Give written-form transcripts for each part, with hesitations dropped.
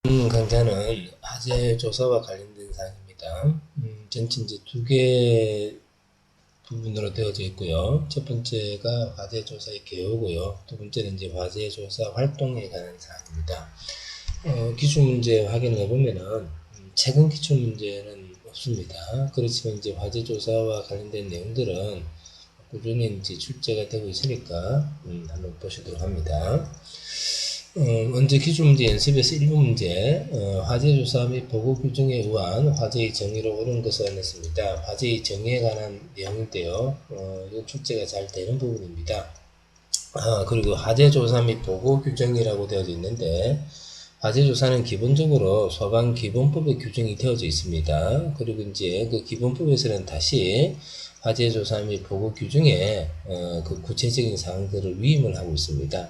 강좌는 화재 조사와 관련된 사항입니다. 전체 이제 두 개 부분으로 되어져 있고요. 첫 번째가 화재 조사의 개요고요. 두 번째는 이제 화재 조사 활동에 관한 사항입니다. 기출 문제 확인해 보면은 최근 기출 문제는 없습니다. 그렇지만 이제 화재 조사와 관련된 내용들은 꾸준히 이제 출제가 되고 있으니까 한번 보시도록 합니다. 먼저 기출문제 연습에서 1부 문제, 화재조사 및 보고 규정에 의한 화재의 정의로 옳은 것을 냈습니다. 화재의 정의에 관한 내용인데요. 이건 출제가 잘 되는 부분입니다. 그리고 화재조사 및 보고 규정이라고 되어져 있는데, 화재조사는 기본적으로 소방기본법에 규정이 되어져 있습니다. 그리고 이제 그 기본법에서는 다시 화재조사 및 보고 규정에 그 구체적인 사항들을 위임을 하고 있습니다.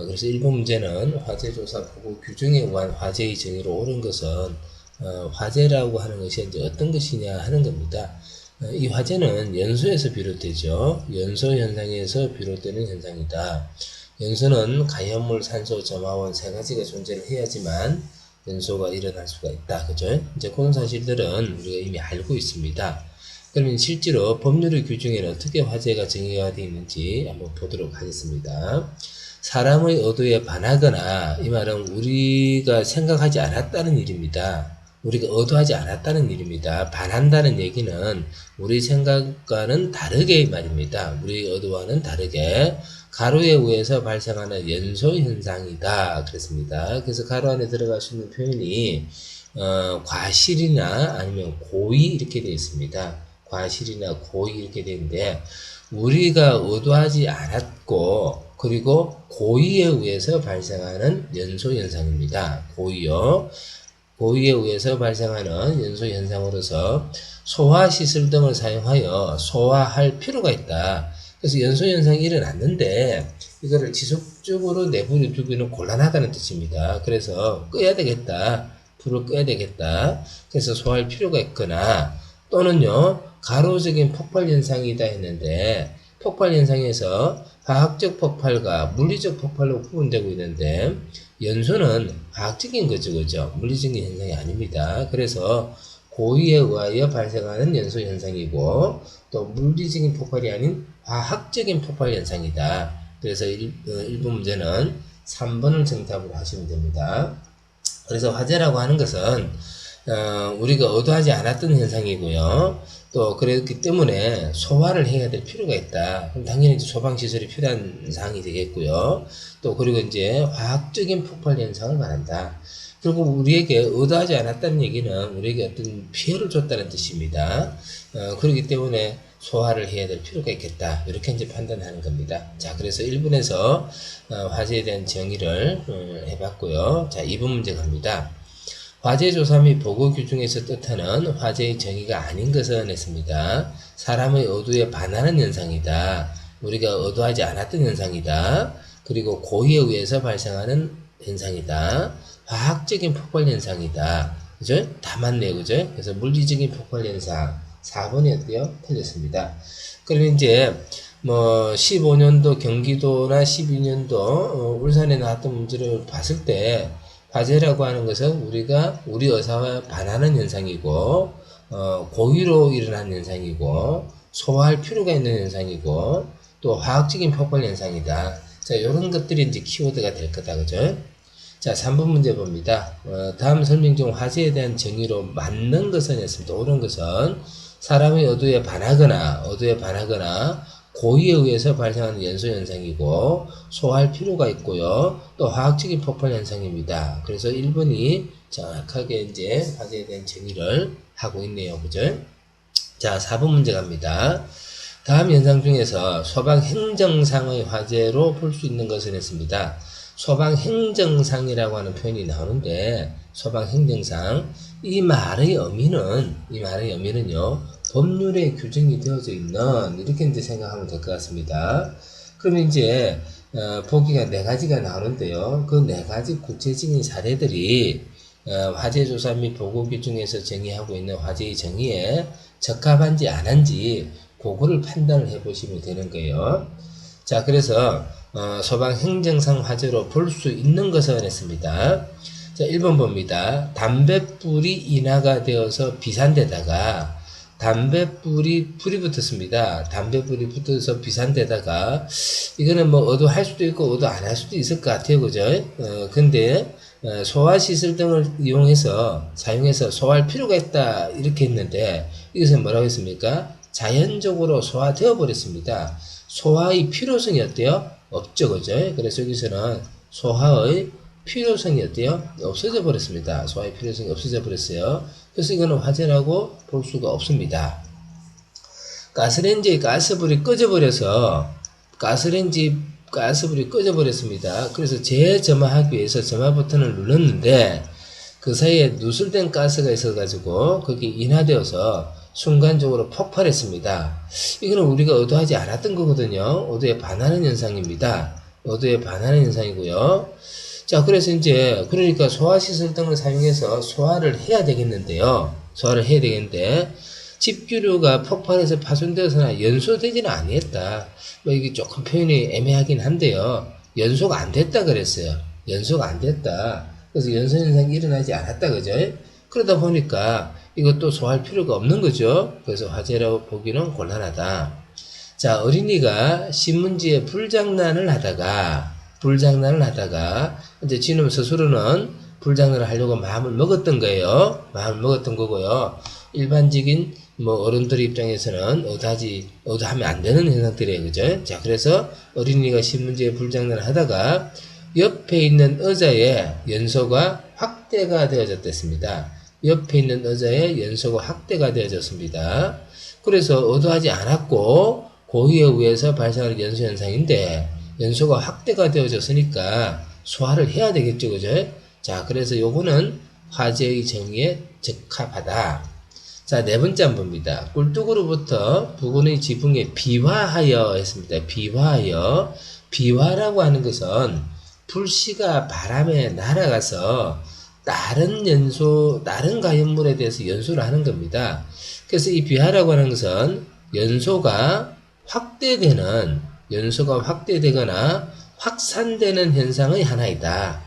그래서 1번 문제는 화재조사 보고 규정에 의한 화재의 정의로 옳은 것은 화재라고 하는 것이 이제 어떤 것이냐 하는 겁니다. 이 화재는 연소에서 비롯되죠. 연소 현상에서 비롯되는 현상이다. 연소는 가연물, 산소, 점화원 세 가지가 존재를 해야지만 연소가 일어날 수가 있다. 그죠? 이제 그런 사실들은 우리가 이미 알고 있습니다. 그러면 실제로 법률의 규정에는 어떻게 화재가 정의가 되어 있는지 한번 보도록 하겠습니다. 사람의 의도에 반하거나, 이 말은 우리가 생각하지 않았다는 일입니다. 우리가 의도하지 않았다는 일입니다. 반한다는 얘기는 우리 생각과는 다르게 말입니다. 우리 의도와는 다르게 가로에 의해서 발생하는 연소 현상이다 그랬습니다. 그래서 가로 안에 들어갈 수 있는 표현이 과실이나 아니면 고의 이렇게 되어 있습니다. 과실이나 고의 이렇게 되는데, 우리가 의도하지 않았고 그리고 고의에 의해서 발생하는 연소현상입니다. 고의요. 고의에 의해서 발생하는 연소현상으로서 소화시설 등을 사용하여 소화할 필요가 있다. 그래서 연소현상이 일어났는데 이거를 지속적으로 내버려 두기는 곤란하다는 뜻입니다. 그래서 끄야 되겠다. 불을 끄야 되겠다. 그래서 소화할 필요가 있거나, 또는요 가로적인 폭발 현상이다 했는데, 폭발 현상에서 화학적 폭발과 물리적 폭발로 구분되고 있는데, 연소는 화학적인 거죠, 그죠? 물리적인 현상이 아닙니다. 그래서 고의에 의하여 발생하는 연소 현상이고, 또 물리적인 폭발이 아닌 화학적인 폭발 현상이다. 그래서 1번 문제는 3번을 정답으로 하시면 됩니다. 그래서 화재라고 하는 것은 우리가 의도하지 않았던 현상이고요. 또 그렇기 때문에 소화를 해야 될 필요가 있다. 그럼 당연히 이제 소방시설이 필요한 사항이 되겠고요. 또 그리고 이제 화학적인 폭발 현상을 말한다. 그리고 우리에게 의도하지 않았다는 얘기는 우리에게 어떤 피해를 줬다는 뜻입니다. 그렇기 때문에 소화를 해야 될 필요가 있겠다. 이렇게 이제 판단하는 겁니다. 자, 그래서 1번에서 화재에 대한 정의를 해봤고요. 자, 2번 문제 갑니다. 화재조사 및 보고 규정에서 뜻하는 화재의 정의가 아닌 것을 냈습니다. 사람의 의도에 반하는 현상이다. 우리가 의도하지 않았던 현상이다. 그리고 고의에 의해서 발생하는 현상이다. 화학적인 폭발 현상이다. 그죠? 다 맞네요. 그죠? 그래서 물리적인 폭발 현상. 4번이 어때요? 틀렸습니다. 그러면 이제 15년도 경기도나 12년도 울산에 나왔던 문제를 봤을 때, 화재라고 하는 것은 우리가 우리 의사와 반하는 현상이고, 고의로 일어난 현상이고, 소화할 필요가 있는 현상이고, 또 화학적인 폭발 현상이다. 자, 이런 것들이 이제 키워드가 될 거다. 그죠? 자, 3번 문제 봅니다. 다음 설명 중 화재에 대한 정의로 맞는 것은 했습니다. 옳은 것은 사람의 의도에 반하거나, 고의에 의해서 발생하는 연소 현상이고, 소화할 필요가 있고요. 또 화학적인 폭발 현상입니다. 그래서 1번이 정확하게 이제 화재에 대한 정의를 하고 있네요. 그죠? 자, 4번 문제 갑니다. 다음 현상 중에서 소방행정상의 화재로 볼 수 있는 것은 했습니다. 소방행정상이라고 하는 표현이 나오는데, 소방행정상, 이 말의 의미는요, 법률에 규정이 되어져 있는, 이렇게 이제 생각하면 될 것 같습니다. 그러면 이제 보기가 4가지가 나오는데요. 그 4가지 구체적인 사례들이 화재조사 및 보고규정에서 정의하고 있는 화재의 정의에 적합한지 안 한지 그거를 판단을 해보시면 되는 거예요. 자, 그래서 소방행정상 화재로 볼 수 있는 것은 했습니다. 자, 1번 봅니다. 담뱃불이 인화가 되어서 비산데다가 담뱃불이 불이 붙었습니다. 담뱃불이 붙어서 비산데다가 이거는 뭐 의도할 수도 있고 의도 안 할 수도 있을 것 같아요. 그죠? 근데 소화시설 등을 이용해서 사용해서 소화할 필요가 있다 이렇게 했는데 이것은 뭐라고 했습니까? 자연적으로 소화되어 버렸습니다. 소화의 필요성이 어때요? 없죠. 그죠? 그래서 여기서는 소화의 필요성이 어때요? 없어져 버렸습니다. 소화의 필요성이 없어져 버렸어요. 그래서 이거는 화재라고 볼 수가 없습니다. 가스레인지의 가스불이 꺼져버려서 가스불이 꺼져버렸습니다. 그래서 재점화하기 위해서 점화 버튼을 눌렀는데 그 사이에 누설된 가스가 있어가지고 거기 인화되어서 순간적으로 폭발했습니다. 이거는 우리가 의도하지 않았던 거거든요. 의도에 반하는 현상입니다. 의도에 반하는 현상이고요. 자, 그래서 이제 그러니까 소화시설 등을 사용해서 소화를 해야 되겠는데요. 소화를 해야 되겠는데 집기류가 폭발해서 파손되어서나 연소되지는 아니했다. 뭐 이게 조금 표현이 애매하긴 한데요. 연소가 안 됐다 그랬어요. 연소가 안 됐다. 그래서 연소현상이 일어나지 않았다 그죠? 그러다 보니까 이것도 소화할 필요가 없는 거죠. 그래서 화재라고 보기는 곤란하다. 자, 어린이가 신문지에 불장난을 하다가 이제 지금 스스로는 불장난을 하려고 마음을 먹었던 거예요. 마음을 먹었던 거고요. 일반적인 뭐 어른들 입장에서는 의도하면 안 되는 현상들이에요. 그죠? 자, 그래서 어린이가 신문지에 불장난을 하다가 옆에 있는 의자에 연소가 확대가 되어졌습니다. 옆에 있는 의자에 연소가 확대가 되어졌습니다. 그래서 의도하지 않았고 고의에 의해서 발생하는 연소 현상인데 연소가 확대가 되어졌으니까 소화를 해야 되겠죠. 그죠? 자, 그래서 요거는 화재의 정의에 적합하다. 자, 네 번째 한번 봅니다. 꿀뚝으로부터 부근의 지붕에 비화하여 했습니다. 비화라고 하는 것은 불씨가 바람에 날아가서 다른 가연물에 대해서 연소를 하는 겁니다. 그래서 이 비화라고 하는 것은 연소가 확대되거나 확산되는 현상의 하나이다.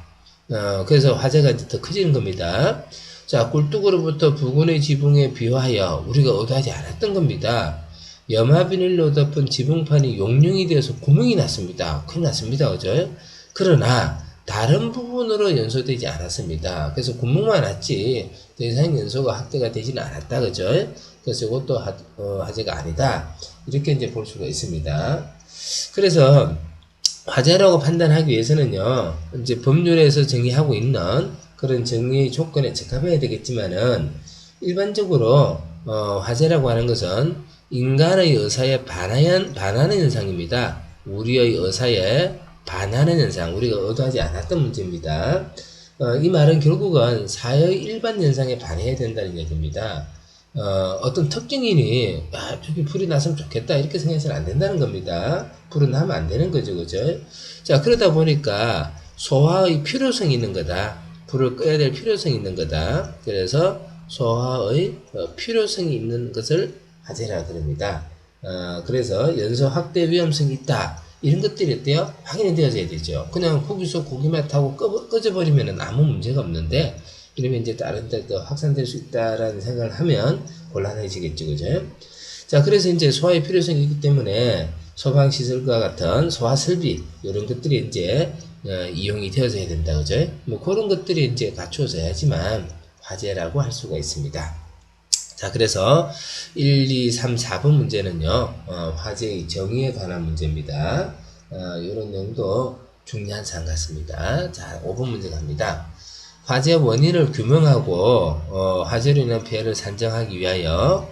그래서 화재가 이제 더 커지는 겁니다. 자, 꿀뚝으로부터 부근의 지붕에 비화하여 우리가 의도하지 않았던 겁니다. 염화비닐로 덮은 지붕판이 용융이 되어서 구멍이 났습니다. 큰일 났습니다. 그죠? 그러나 다른 부분으로 연소되지 않았습니다. 그래서 구멍만 났지 더 이상 연소가 확대가 되지는 않았다. 그죠? 그래서 이것도 화재가 아니다. 이렇게 이제 볼 수가 있습니다. 그래서 화재라고 판단하기 위해서는요, 이제 법률에서 정의하고 있는 그런 정의의 조건에 적합해야 되겠지만은, 일반적으로, 화재라고 하는 것은 인간의 의사에 반하는 현상입니다. 우리의 의사에 반하는 현상, 우리가 의도하지 않았던 문제입니다. 이 말은 결국은 사회의 일반 현상에 반해야 된다는 얘기입니다. 어떤 특정인이 저기 불이 났으면 좋겠다 이렇게 생각해서는 안 된다는 겁니다. 불은 나면 안 되는 거죠. 그죠? 자, 그러다 보니까 소화의 필요성이 있는 거다. 불을 꺼야 될 필요성이 있는 거다. 그래서 소화의 필요성이 있는 것을 화재라 그럽니다. 그래서 연소 확대 위험성이 있다. 이런 것들이 어때요? 확인이 되어져야 되죠. 그냥 거기서 고기만 타고 꺼져버리면 아무 문제가 없는데, 이러면 이제 다른 데 또 확산될 수 있다라는 생각을 하면 곤란해지겠죠. 그죠? 자, 그래서 이제 소화의 필요성이 있기 때문에 소방시설과 같은 소화 설비, 이런 것들이 이제 이용이 되어져야 된다. 그죠? 뭐 그런 것들이 이제 갖추어져야지만 화재라고 할 수가 있습니다. 자, 그래서 1, 2, 3, 4번 문제는요, 화재의 정의에 관한 문제입니다. 이런 내용도 중요한 사항 같습니다. 자, 5번 문제 갑니다. 화재 원인을 규명하고 화재로 인한 피해를 산정하기 위하여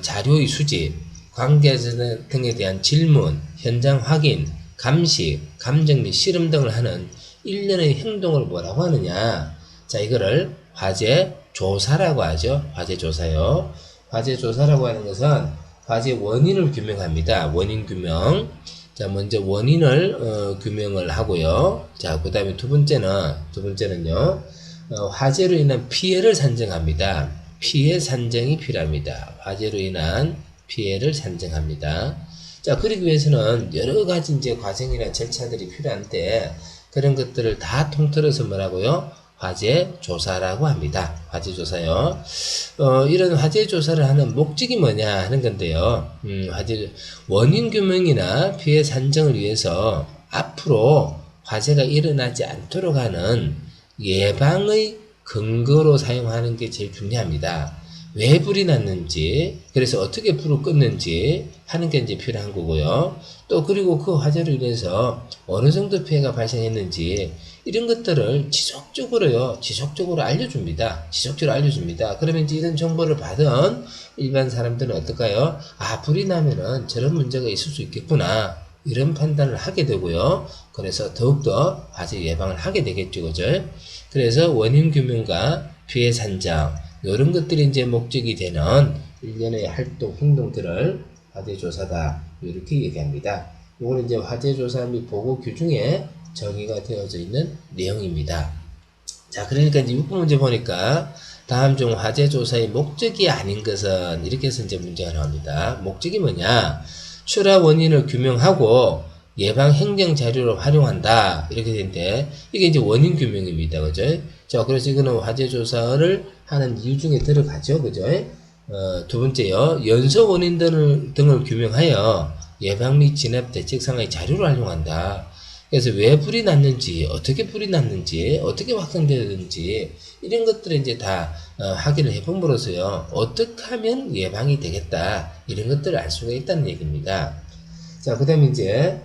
자료의 수집, 관계자 등에 대한 질문, 현장 확인, 감식, 감정 및 실험 등을 하는 일련의 행동을 뭐라고 하느냐? 자, 이거를 화재 조사라고 하죠. 화재 조사요. 화재 조사라고 하는 것은 화재 원인을 규명합니다. 원인 규명. 자, 먼저 원인을 규명을 하고요. 자, 그 다음에 두 번째는요, 화재로 인한 피해를 산정합니다. 피해 산정이 필요합니다. 화재로 인한 피해를 산정합니다. 자, 그러기 위해서는 여러 가지 이제 과정이나 절차들이 필요한데, 그런 것들을 다 통틀어서 뭐라고요? 화재 조사라고 합니다. 화재 조사요. 이런 화재 조사를 하는 목적이 뭐냐 하는 건데요. 화재 원인 규명이나 피해 산정을 위해서 앞으로 화재가 일어나지 않도록 하는 예방의 근거로 사용하는 게 제일 중요합니다. 왜 불이 났는지, 그래서 어떻게 불을 껐는지 하는 게 이제 필요한 거고요. 또 그리고 그 화재로 인해서 어느 정도 피해가 발생했는지 이런 것들을 지속적으로 알려줍니다. 그러면 이제 이런 정보를 받은 일반 사람들은 어떨까요? 아, 불이 나면은 저런 문제가 있을 수 있겠구나. 이런 판단을 하게 되고요. 그래서 더욱더 화재 예방을 하게 되겠죠. 그죠? 그래서 원인 규명과 피해 산정, 이런 것들이 이제 목적이 되는 일련의 활동, 행동들을 화재 조사다. 이렇게 얘기합니다. 이거는 이제 화재 조사 및 보고 규정에 정의가 되어져 있는 내용입니다. 자, 그러니까 이제 6번 문제 보니까 다음 중 화재 조사의 목적이 아닌 것은 이렇게 해서 이제 문제가 나옵니다. 목적이 뭐냐? 출하 원인을 규명하고 예방 행정 자료로 활용한다. 이렇게 되는데 이게 이제 원인 규명입니다. 그죠? 자, 그래서 이거는 화재 조사를 하는 이유 중에 들어가죠. 그죠? 두 번째요. 연소 원인 등을 규명하여 예방 및 진압 대책 상의 자료로 활용한다. 그래서 왜 불이 났는지, 어떻게 불이 났는지, 어떻게 확산되었는지 이런 것들을 이제 다 확인을 해봄으로써요. 어떻게 하면 예방이 되겠다. 이런 것들을 알 수가 있다는 얘기입니다. 자, 그 다음에 이제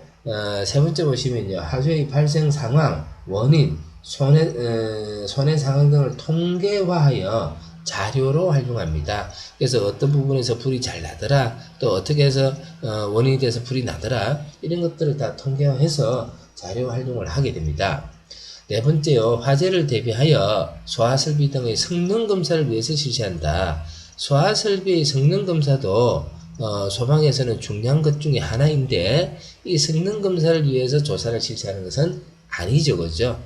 세 번째 보시면요. 화재의 발생 상황, 원인, 손해 상황 등을 통계화하여 자료로 활용합니다. 그래서 어떤 부분에서 불이 잘 나더라, 또 어떻게 해서 원인이 돼서 불이 나더라, 이런 것들을 다 통계화해서 자료 활용을 하게 됩니다. 네 번째요. 화재를 대비하여 소화설비 등의 성능 검사를 위해서 실시한다. 소화설비의 성능 검사도 소방에서는 중요한 것 중에 하나인데 이 성능 검사를 위해서 조사를 실시하는 것은 아니죠. 그죠?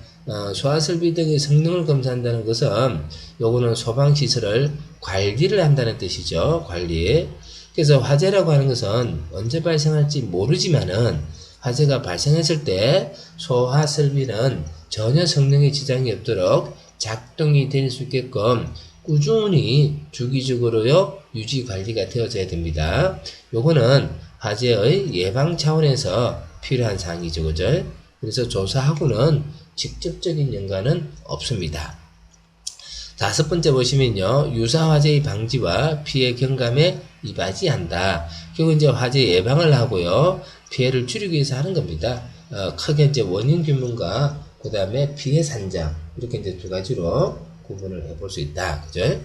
소화설비 등의 성능을 검사한다는 것은 요거는 소방시설을 관리를 한다는 뜻이죠. 관리. 그래서 화재라고 하는 것은 언제 발생할지 모르지만은 화재가 발생했을 때 소화설비는 전혀 성능에 지장이 없도록 작동이 될 수 있게끔 꾸준히 주기적으로요 유지 관리가 되어져야 됩니다. 요거는 화재의 예방 차원에서 필요한 사항이죠. 그죠? 그래서 조사하고는 직접적인 연관은 없습니다. 다섯 번째 보시면요. 유사화재의 방지와 피해 경감에 이바지한다. 결국 이제 화재 예방을 하고요. 피해를 줄이기 위해서 하는 겁니다. 크게 이제 원인 규명과 그 다음에 피해 산정. 이렇게 이제 두 가지로 구분을 해볼 수 있다. 그죠?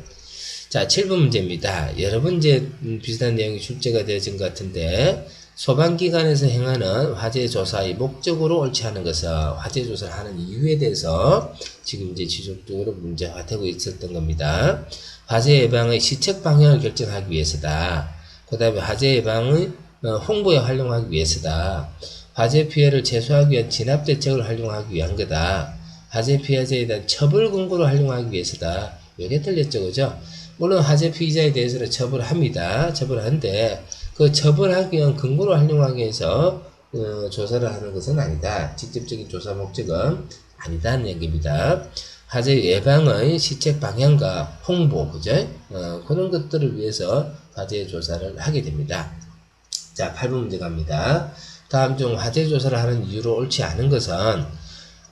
자, 7번 문제입니다. 여러 번 이제 비슷한 내용이 출제가 되어진 것 같은데, 소방기관에서 행하는 화재 조사의 목적으로 옳지 않은 것은 화재 조사를 하는 이유에 대해서 지금 이제 지속적으로 문제화되고 있었던 겁니다. 화재 예방의 시책 방향을 결정하기 위해서다. 그 다음에 화재 예방의 홍보에 활용하기 위해서다. 화재 피해를 최소화하기 위한 진압 대책을 활용하기 위한 거다. 화재 피해자에 대한 처벌 근거로 활용하기 위해서다. 이게 틀렸죠, 그죠? 물론 화재 피해자에 대해서는 처벌합니다. 처벌하는데 그 처벌하기 위한 근거로 활용하기 위해서 조사를 하는 것은 아니다. 직접적인 조사 목적은 아니다는 얘기입니다. 화재 예방의 시책 방향과 홍보, 그죠? 그런 것들을 위해서 화재 조사를 하게 됩니다. 자, 8번 문제 갑니다. 다음 중 화재 조사를 하는 이유로 옳지 않은 것은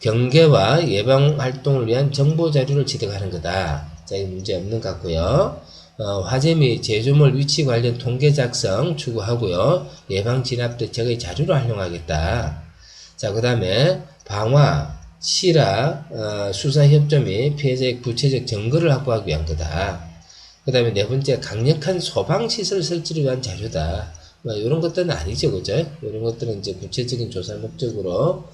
경계와 예방 활동을 위한 정보 자료를 취득하는 거다. 자, 이 문제 없는 것 같고요. 화재 및 제조물 위치 관련 통계 작성 추구하고요. 예방 진압 대책의 자료로 활용하겠다. 자, 그 다음에 방화, 실화, 수사 협조 및 피해자의 구체적 증거를 확보하기 위한 거다. 그 다음에 네 번째, 강력한 소방시설 설치를 위한 자료다. 이런 것들은 아니죠, 그죠? 이런 것들은 이제 구체적인 조사 목적으로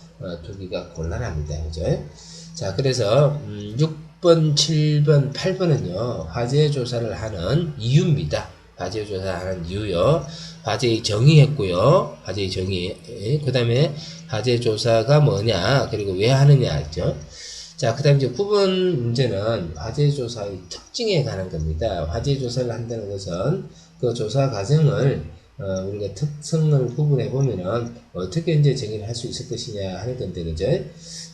두기가 곤란합니다, 그죠? 자, 그래서 6번, 7번, 8번은요, 화재 조사를 하는 이유입니다. 화재 조사하는 이유요. 화재의 정의했고요. 화재의 정의. 그 다음에 화재 조사가 뭐냐, 그리고 왜 하느냐 했죠. 자, 그 다음에 이제 9번 문제는 화재 조사의 특징에 관한 겁니다. 화재 조사를 한다는 것은 그 조사 과정을 우리가 특성을 구분해 보면은 어떻게 이제 정의를 할 수 있을 것이냐 하는 건데, 그죠?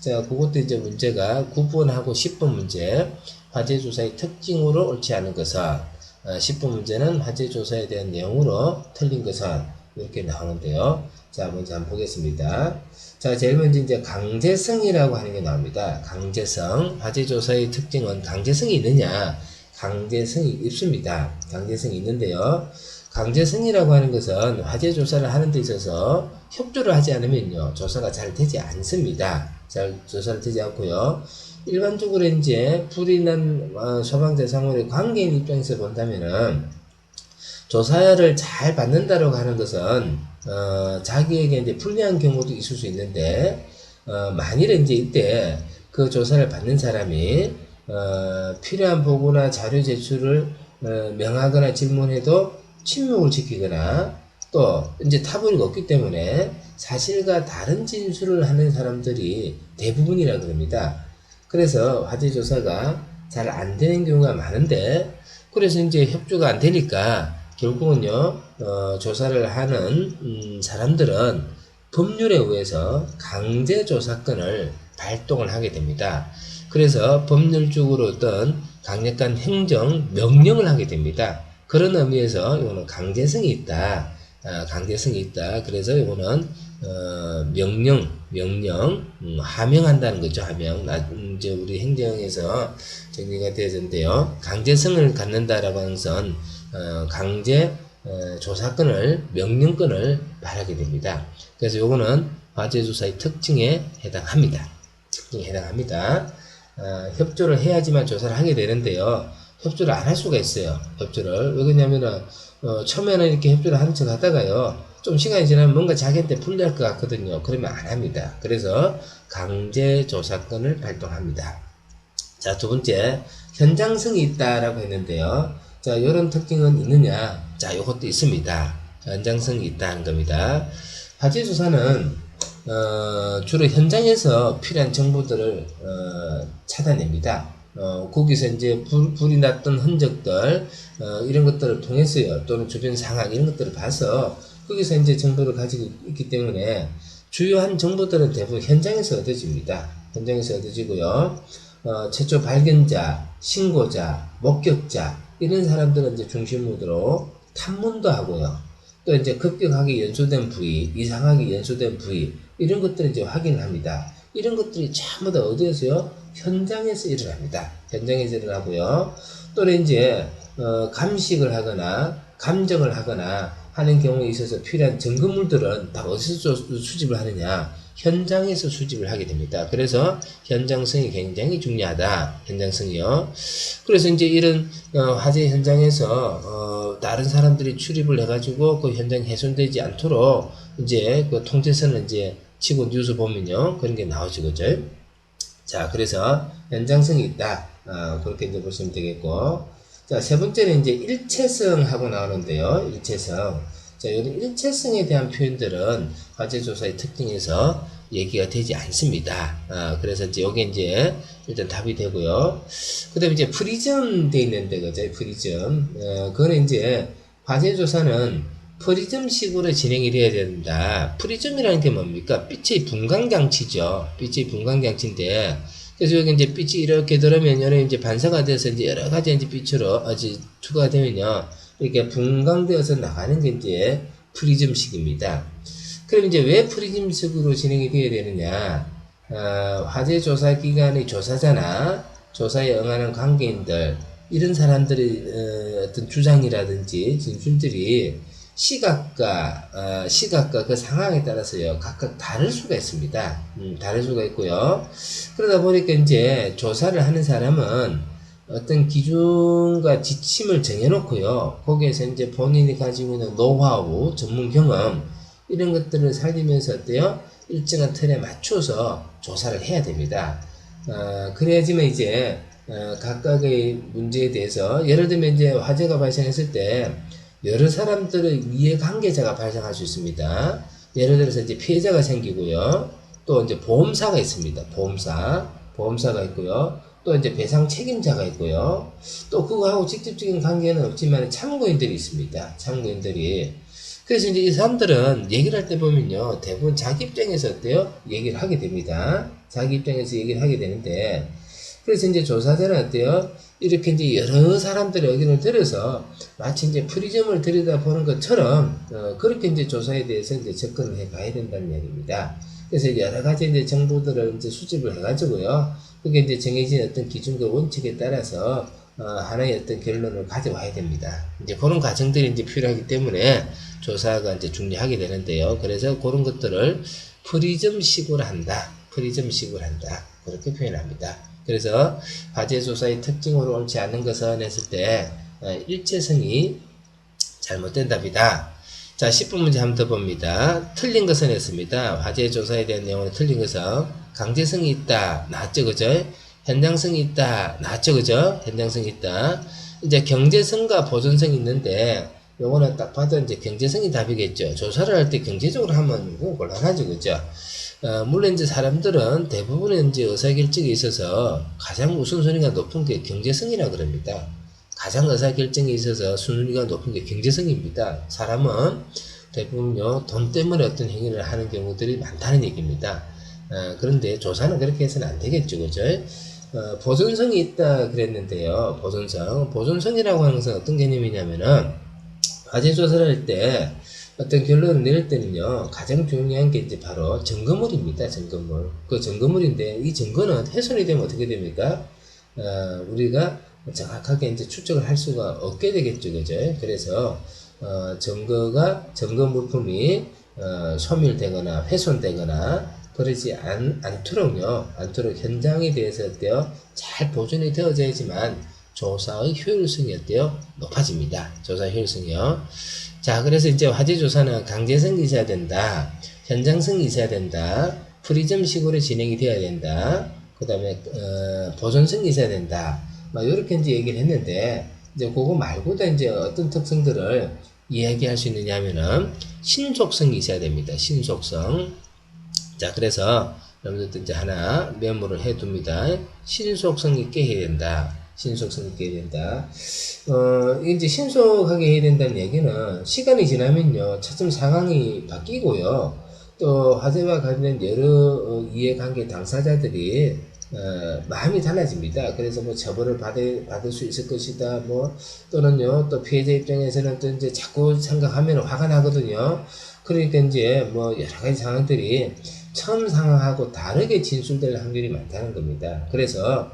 자, 그것도 이제 문제가 9번하고 10번 문제. 화재 조사의 특징으로 옳지 않은 것은 10번 문제는 화재 조사에 대한 내용으로 틀린 것은 이렇게 나오는데요. 자, 먼저 한번 보겠습니다. 자, 제일 먼저 이제 강제성이라고 하는 게 나옵니다. 강제성. 화재 조사의 특징은 강제성이 있느냐? 강제성이 있습니다. 강제성이 있는데요. 강제성이라고 하는 것은 화재 조사를 하는 데 있어서 협조를 하지 않으면요, 조사가 잘 되지 않습니다. 잘 조사를 되지 않고요. 일반적으로 이제 불이 난 소방대 상호의 관계인 입장에서 본다면은 조사를 잘 받는다라고 하는 것은 자기에게 이제 불리한 경우도 있을 수 있는데 만일에 이제 이때 그 조사를 받는 사람이 필요한 보고나 자료 제출을 명하거나 질문해도 침묵을 지키거나 또 이제 타부리가 없기 때문에 사실과 다른 진술을 하는 사람들이 대부분이라 그럽니다. 그래서 화재 조사가 잘 안 되는 경우가 많은데, 그래서 이제 협조가 안 되니까 결국은요, 조사를 하는 사람들은 법률에 의해서 강제조사권을 발동을 하게 됩니다. 그래서 법률적으로 어떤 강력한 행정 명령을 하게 됩니다. 그런 의미에서 이거는 강제성이 있다. 강제성이 있다. 그래서 이거는 하명한다는 거죠. 하명. 이제 우리 행정에서 정리가 되어졌는데요. 강제성을 갖는다라고 하는 것은 강제 조사권을, 명령권을 말하게 됩니다. 그래서 요거는 화재 조사의 특징에 해당합니다. 특징에 해당합니다. 협조를 해야지만 조사를 하게 되는데요. 협조를 안 할 수가 있어요. 협조를. 왜 그러냐면은 처음에는 이렇게 협조를 하는 척 하다가요, 좀 시간이 지나면 뭔가 자기한테 불리할 것 같거든요. 그러면 안 합니다. 그래서 강제조사권을 발동합니다. 자, 두 번째, 현장성이 있다라고 했는데요. 자, 이런 특징은 있느냐? 자, 요것도 있습니다. 현장성이 있다는 겁니다. 화재 조사는 주로 현장에서 필요한 정보들을 찾아냅니다. 거기서 이제 불이 났던 흔적들, 이런 것들을 통해서요, 또는 주변 상황, 이런 것들을 봐서 거기서 이제 정보를 가지고 있기 때문에 주요한 정보들은 대부분 현장에서 얻어집니다. 현장에서 얻어지고요. 최초 발견자, 신고자, 목격자, 이런 사람들은 이제 중심으로 탐문도 하고요. 또 이제 급격하게 연소된 부위, 이상하게 연소된 부위, 이런 것들을 이제 확인을 합니다. 이런 것들이 전부 다 어디에서요? 현장에서 일어납니다. 현장에서 일어나고요. 또 이제 감식을 하거나 감정을 하거나 하는 경우에 있어서 필요한 증거물들은 다 어디서 수집을 하느냐? 현장에서 수집을 하게 됩니다. 그래서 현장성이 굉장히 중요하다. 현장성이요. 그래서 이제 이런 화재 현장에서 다른 사람들이 출입을 해가지고 그 현장이 훼손되지 않도록 이제 그 통제선을 이제 치고 뉴스 보면요, 그런 게 나오죠, 그죠? 자, 그래서 현장성이 있다. 그렇게 이제 보시면 되겠고. 자, 세 번째는 이제 일체성하고 나오는데요. 일체성. 자, 이런 일체성에 대한 표현들은 화재 조사의 특징에서 얘기가 되지 않습니다. 그래서 이제 요게 이제 일단 답이 되고요. 그 다음에 이제 프리즘 돼 있는데, 그죠? 프리즘. 그거는 이제 화재 조사는 프리즘식으로 진행이 돼야 된다. 프리즘이라는 게 뭡니까? 빛의 분광장치죠. 빛의 분광장치인데, 그래서 여기 이제 빛이 이렇게 들어오면 여러 이제 반사가 돼서 이제 여러 가지 이제 빛으로 투과가 되면요, 이렇게 분광되어서 나가는 게 이제 프리즘식입니다. 그럼 이제 왜 프리즘식으로 진행이 되어야 되느냐? 화재 조사 기관의 조사자나 조사에 응하는 관계인들, 이런 사람들의 어떤 주장이라든지 진술들이 시각과 그 상황에 따라서요, 각각 다를 수가 있습니다. 다를 수가 있고요. 그러다 보니까 이제 조사를 하는 사람은 어떤 기준과 지침을 정해놓고요, 거기에서 이제 본인이 가지고 있는 노하우, 전문 경험, 이런 것들을 살리면서 어때요? 일정한 틀에 맞춰서 조사를 해야 됩니다. 그래야지만 이제 각각의 문제에 대해서, 예를 들면 이제 화재가 발생했을 때 여러 사람들의 이해관계자가 발생할 수 있습니다. 예를 들어서 이제 피해자가 생기고요. 또 이제 보험사가 있습니다. 보험사가 있고요. 또 이제 배상 책임자가 있고요. 또 그거하고 직접적인 관계는 없지만 참고인들이 있습니다. 참고인들이. 그래서 이제 이 사람들은 얘기를 할 때 보면요, 대부분 자기 입장에서 어때요? 얘기를 하게 됩니다. 자기 입장에서 얘기를 하게 되는데, 그래서 이제 조사자는 어때요? 이렇게 이제 여러 사람들의 의견을 들어서 마치 이제 프리즘을 들여다보는 것처럼 그렇게 이제 조사에 대해서 이제 접근을 해 가야 된다는 얘기입니다. 그래서 여러 가지 이제 정보들을 이제 수집을 해가지고요. 그게 이제 정해진 어떤 기준과 원칙에 따라서 하나의 어떤 결론을 가져와야 됩니다. 이제 그런 과정들이 이제 필요하기 때문에 조사가 이제 중요하게 되는데요. 그래서 그런 것들을 프리즘식으로 한다. 프리즘식으로 한다. 그렇게 표현합니다. 그래서 화재 조사의 특징으로 옳지 않은 것은 했을 때 일체성이 잘못된 답이다. 자, 10분 문제 한번 더 봅니다. 틀린 것은 했습니다. 화재 조사에 대한 내용은 틀린 것은 강제성이 있다. 나왔죠, 그죠? 현장성이 있다. 나왔죠, 그죠? 현장성이 있다. 이제 경제성과 보존성이 있는데 요거는 딱 봐도 이제 경제성이 답이겠죠. 조사를 할 때 경제적으로 하면 곤란하죠, 그죠? 물론 이제 사람들은 대부분의 이제 의사결정에 있어서 가장 우선순위가 높은 게 경제성이라 그럽니다. 가장 의사결정에 있어서 순위가 높은 게 경제성입니다. 사람은 대부분요, 돈 때문에 어떤 행위를 하는 경우들이 많다는 얘기입니다. 그런데 조사는 그렇게 해서는 안 되겠죠, 그죠? 보존성이 있다 그랬는데요, 보존성이라고 하는 것은 어떤 개념이냐면은, 화재 조사를 할 때 어떤 결론을 내릴 때는요, 가장 중요한 게 이제 바로 증거물입니다, 증거물. 그 증거물인데, 이 증거는 훼손이 되면 어떻게 됩니까? 우리가 정확하게 이제 추적을 할 수가 없게 되겠죠, 그죠? 그래서, 증거 물품이, 소멸되거나 훼손되거나, 그러지 않도록 현장에 대해서 어때요? 잘 보존이 되어져야지만, 조사의 효율성이 어때요? 높아집니다. 조사 효율성이요. 자, 그래서 이제 화재 조사는 강제성이 있어야 된다. 현장성이 있어야 된다. 프리즘식으로 진행이 되어야 된다. 그 다음에, 보존성이 있어야 된다. 막, 요렇게 이제 얘기를 했는데, 이제 그거 말고도 이제 어떤 특성들을 이야기할 수 있느냐면은, 신속성이 있어야 됩니다. 신속성. 자, 그래서, 여러분들도 이제 하나 메모를 해 둡니다. 신속성 있게 해야 된다. 신속성 있게 해야 된다. 이제 신속하게 해야 된다는 얘기는 시간이 지나면요, 차츰 상황이 바뀌고요. 또 화재와 관련된 여러 이해관계 당사자들이 마음이 달라집니다. 그래서 뭐 처벌을 받을 수 있을 것이다. 뭐 또는요, 또 피해자 입장에서는 또 이제 자꾸 생각하면 화가 나거든요. 그러니까 이제 뭐 여러 가지 상황들이 처음 상황하고 다르게 진술될 확률이 많다는 겁니다. 그래서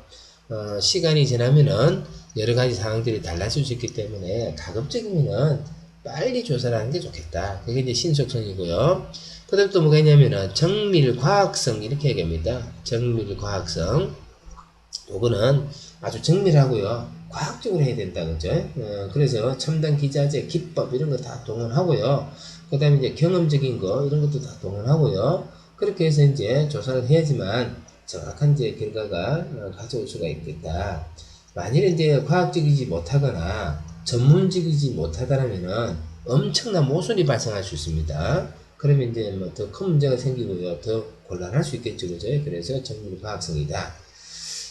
시간이 지나면은 여러 가지 상황들이 달라질 수 있기 때문에 가급적이면은 빨리 조사를 하는 게 좋겠다. 그게 이제 신속성이고요. 그 다음 또 뭐가 있냐면은 정밀 과학성 이렇게 얘기합니다. 정밀 과학성. 요거는 아주 정밀하고요. 과학적으로 해야 된다. 그죠? 그래서 첨단 기자재, 기법 이런 거 다 동원하고요. 그 다음에 이제 경험적인 거 이런 것도 다 동원하고요. 그렇게 해서 이제 조사를 해야지만 정확한 이제 결과가 가져올 수가 있겠다. 만일 이제 과학적이지 못하거나 전문적이지 못하다라면은 엄청난 모순이 발생할 수 있습니다. 그러면 이제 뭐 더 큰 문제가 생기고요. 더 곤란할 수 있겠죠. 그죠? 그래서 정밀 과학성이다.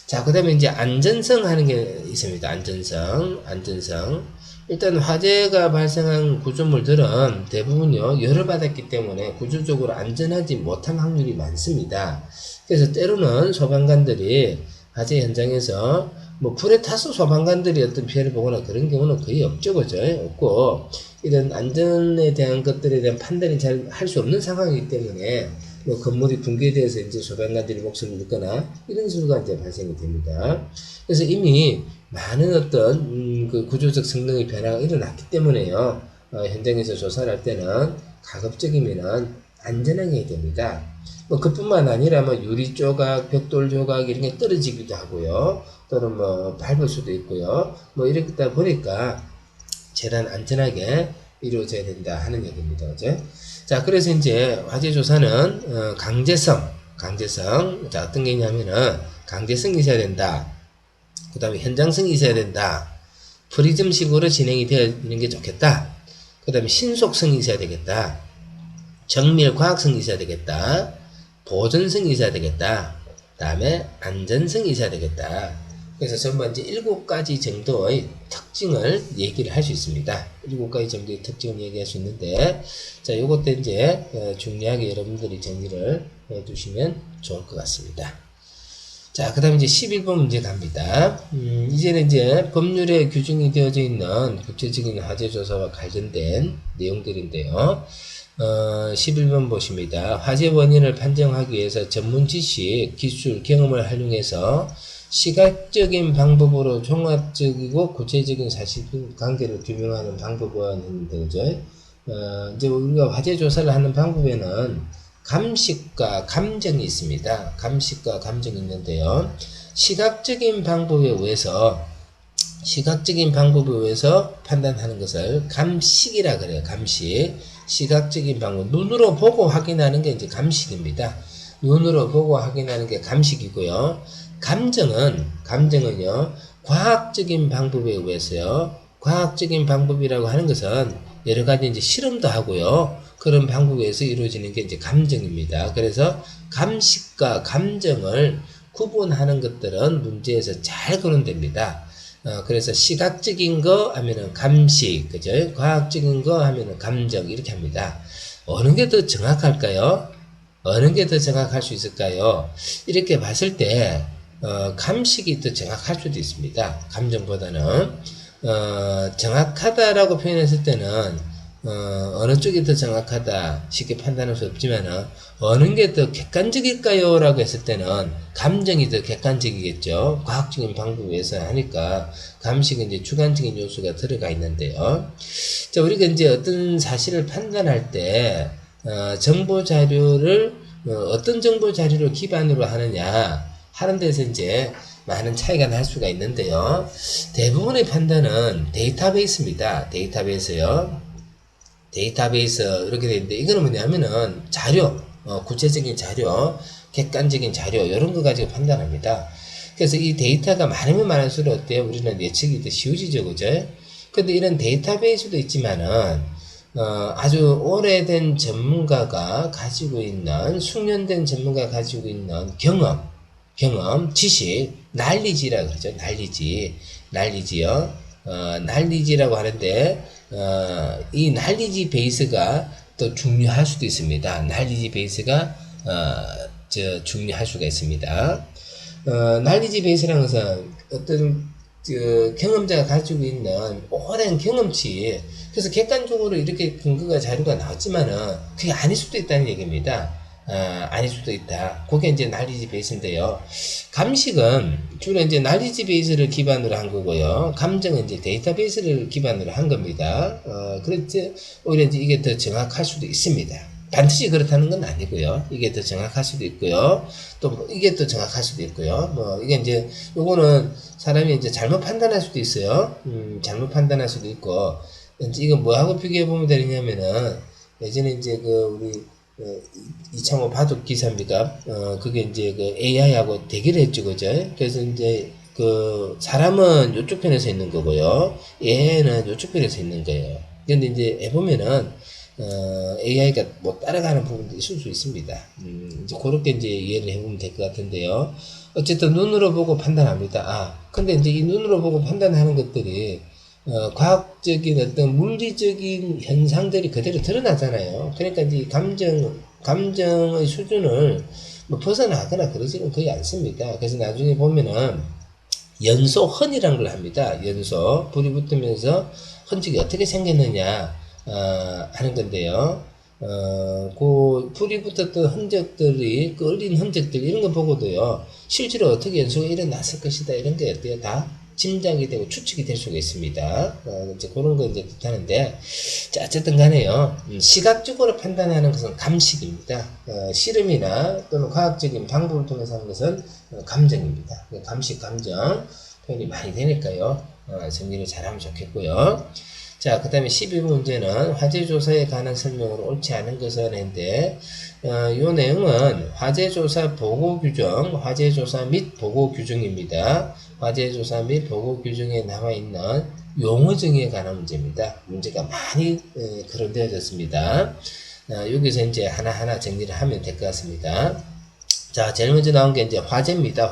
자, 그 다음에 이제 안전성 하는 게 있습니다. 안전성. 일단 화재가 발생한 구조물들은 대부분요, 열을 받았기 때문에 구조적으로 안전하지 못한 확률이 많습니다. 그래서 때로는 소방관들이 화재 현장에서 뭐 불에 타서 소방관들이 어떤 피해를 보거나 그런 경우는 거의 없죠, 그죠? 없고, 이런 안전에 대한 것들에 대한 판단이 잘 할 수 없는 상황이기 때문에 뭐 건물이 붕괴되어서 이제 소방관들이 목숨을 잃거나 이런 수가 이제 발생이 됩니다. 그래서 이미 많은 어떤 그 구조적 성능의 변화가 일어났기 때문에요. 현장에서 조사를 할 때는 가급적이면은 안전하게 해야 됩니다. 뭐 그뿐만 아니라 뭐 유리 조각, 벽돌 조각 이런 게 떨어지기도 하고요. 또는 뭐 밟을 수도 있고요. 뭐 이렇다 보니까 재단 안전하게 이루어져야 된다 하는 얘기입니다. 그죠? 자, 그래서 이제 화재 조사는 강제성. 자, 어떤 게 있냐면은 강제성이 있어야 된다. 그 다음에 현장성이 있어야 된다. 프리즘식으로 진행이 되어 있는 게 좋겠다. 그 다음에 신속성이 있어야 되겠다. 정밀 과학성이 있어야 되겠다. 보존성이 있어야 되겠다. 그 다음에 안전성이 있어야 되겠다. 그래서 전부 이제 7가지 정도의 특징을 얘기를 할 수 있습니다. 7가지 정도의 특징을 얘기할 수 있는데, 자, 요것도 이제 중요하게 여러분들이 정리를 해주시면 좋을 것 같습니다. 자, 그 다음에 이제 11번 문제 갑니다. 이제는 이제 법률에 규정이 되어져 있는 구체적인 화재조사와 관련된 내용들인데요. 11번 보십니다. 화재 원인을 판정하기 위해서 전문 지식, 기술, 경험을 활용해서 시각적인 방법으로 종합적이고 구체적인 사실관계를 규명하는 방법은 있는데, 그죠? 이제 우리가 화재 조사를 하는 방법에는 감식과 감정이 있습니다. 감식과 감정이 있는데요. 시각적인 방법에 의해서 판단하는 것을 감식이라 그래요. 감식. 시각적인 방법. 눈으로 보고 확인하는 게 이제 감식입니다. 눈으로 보고 확인하는 게 감식이고요. 감정은요, 과학적인 방법에 의해서요. 과학적인 방법이라고 하는 것은 여러 가지 이제 실험도 하고요. 그런 방법에 의해서 이루어지는 게 이제 감정입니다. 그래서 감식과 감정을 구분하는 것들은 문제에서 잘 거론됩니다. 그래서 시각적인 거 하면은 감식, 그죠? 과학적인 거 하면은 감정, 이렇게 합니다. 어느 게 더 정확할까요? 어느 게 더 정확할 수 있을까요? 이렇게 봤을 때, 감식이 더 정확할 수도 있습니다. 감정보다는. 정확하다라고 표현했을 때는, 어느 쪽이 더 정확하다, 쉽게 판단할 수 없지만은, 어느 게 더 객관적일까요? 라고 했을 때는, 감정이 더 객관적이겠죠. 과학적인 방법에 의해서 하니까, 감식은 이제 주관적인 요소가 들어가 있는데요. 자, 우리가 이제 어떤 사실을 판단할 때, 정보 자료를, 어떤 정보 자료를 기반으로 하는 데서 이제 많은 차이가 날 수가 있는데요. 대부분의 판단은 데이터베이스입니다. 데이터베이스 이렇게 되는데, 이거는 뭐냐면은 자료, 구체적인 자료, 객관적인 자료, 이런 거 가지고 판단합니다. 그래서 이 데이터가 많으면 많을수록 어때요? 우리는 예측이 더 쉬워지죠, 그죠? 근데 이런 데이터베이스도 있지만은 아주 오래된 전문가가 가지고 있는, 숙련된 전문가가 가지고 있는 경험, 지식, 난리지라고 그러죠. 난리지요. 난리지라고 하는데, 이 난리지 베이스가 또 중요할 수도 있습니다. 난리지 베이스가, 중요할 수가 있습니다. 난리지 베이스라는 것은 어떤, 경험자가 가지고 있는 오랜 경험치, 그래서 객관적으로 이렇게 근거가 자료가 나왔지만은 그게 아닐 수도 있다는 얘기입니다. 아닐 수도 있다. 그게 이제 난리지 베이스인데요. 감식은 주로 이제 난리지 베이스를 기반으로 한 거고요. 감정은 이제 데이터베이스를 기반으로 한 겁니다. 그렇지, 오히려 이제 이게 더 정확할 수도 있습니다. 반드시 그렇다는 건 아니고요. 이게 더 정확할 수도 있고요. 또 이게 더 정확할 수도 있고요. 이게 이제 요거는 사람이 이제 잘못 판단할 수도 있어요. 잘못 판단할 수도 있고, 이제 이건 뭐하고 비교해 보면 되냐면은, 예전에 이제 우리 이창호 바둑 기사입니까? 그게 이제 AI하고 대결을 했죠, 그죠? 그래서 이제 사람은 요쪽 편에 서 있는 거고요. AI는 요쪽 편에 서 있는 거예요. 근데 이제 해보면은, AI가 뭐 따라가는 부분도 있을 수 있습니다. 이제 그렇게 이제 이해를 해보면 될 것 같은데요. 어쨌든 눈으로 보고 판단합니다. 근데 이제 이 눈으로 보고 판단하는 것들이, 과학적인 어떤 물리적인 현상들이 그대로 드러나잖아요. 그러니까 이제 감정의 수준을 뭐 벗어나거나 그러지는 거의 않습니다. 그래서 나중에 보면은 연소헌이라는 걸 합니다. 연소. 불이 붙으면서 흔적이 어떻게 생겼느냐, 하는 건데요. 불이 붙었던 흔적들이, 얼린 흔적들, 이런 거 보고도요, 실제로 어떻게 연소가 일어났을 것이다, 이런 게 어때요? 다 짐작이 되고 추측이 될 수가 있습니다. 이제 그런 거 이제 뜻하는데, 자, 어쨌든 간에요, 시각적으로 판단하는 것은 감식입니다. 실험이나 또는 과학적인 방법을 통해서 하는 것은 감정입니다. 감식, 감정 표현이 많이 되니까요, 정리를 잘하면 좋겠고요. 자, 그 다음에 12번 문제는 화재조사에 관한 설명으로 옳지 않은 것은 했는데, 요 내용은 화재조사 보고규정, 화재조사 및 보고규정입니다. 화재조사 및 보고규정에 나와있는 용어 정의에 관한 문제입니다. 문제가 많이 거론되어졌습니다. 여기서 이제 하나하나 정리를 하면 될 것 같습니다. 자, 제일 먼저 나온 게 이제 화재입니다.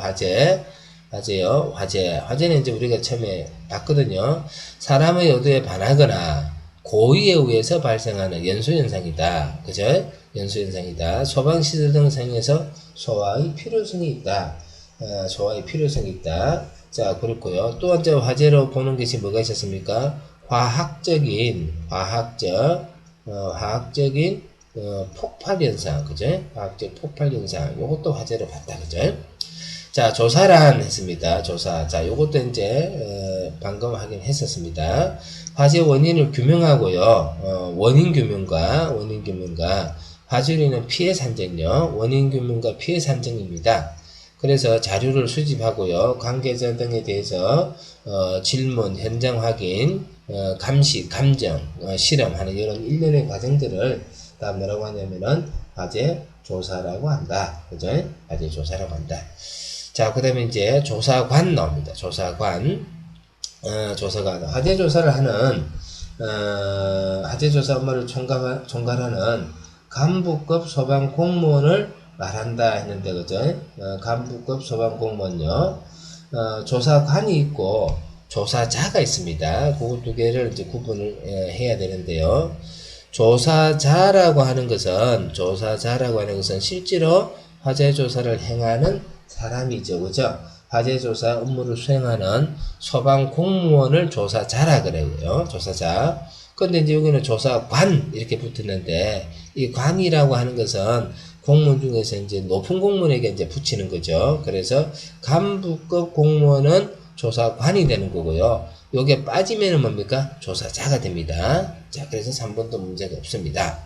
화재요. 화재는 이제 우리가 처음에 봤거든요. 사람의 의도에 반하거나 고의에 의해서 발생하는 연소현상이다. 그죠? 연소현상이다. 소방시설 등 상에서 소화의 필요성이 있다. 소화의 필요성이 있다. 자, 그렇고요. 또 한 번 화재로 보는 것이 뭐가 있었습니까? 화학적인 폭발 현상, 그죠? 화학적 폭발 현상, 요것도 화재로 봤다, 그죠? 자, 조사란 했습니다. 조사. 자, 요것도 이제 방금 확인했었습니다. 화재 원인을 규명하고요. 원인 규명과 화재로 피해 산정요. 원인 규명과 피해 산정입니다. 그래서 자료를 수집하고요. 관계자 등에 대해서 질문, 현장 확인, 감시, 감정, 실험하는 이런 일련의 과정들을 다 뭐라고 하냐면은 화재 조사라고 한다. 그죠? 화재 조사라고 한다. 자, 그 다음에 이제 조사관 나옵니다. 조사관. 화재 조사를 하는, 화재 조사 업무를 총괄하는 간부급 소방 공무원을 말한다 했는데, 그죠? 간부급 소방 공무원요. 조사관이 있고, 조사자가 있습니다. 그 두 개를 이제 구분을 해야 되는데요. 조사자라고 하는 것은 실제로 화재 조사를 행하는 사람이죠. 그죠? 화재 조사 업무를 수행하는 소방 공무원을 조사자라 그래요. 조사자. 근데 이제 여기는 조사관 이렇게 붙었는데, 이 관이라고 하는 것은 공무원 중에서 이제 높은 공무원에게 이제 붙이는 거죠. 그래서 간부급 공무원은 조사관이 되는 거고요. 요게 빠지면은 뭡니까? 조사자가 됩니다. 자, 그래서 3번도 문제가 없습니다.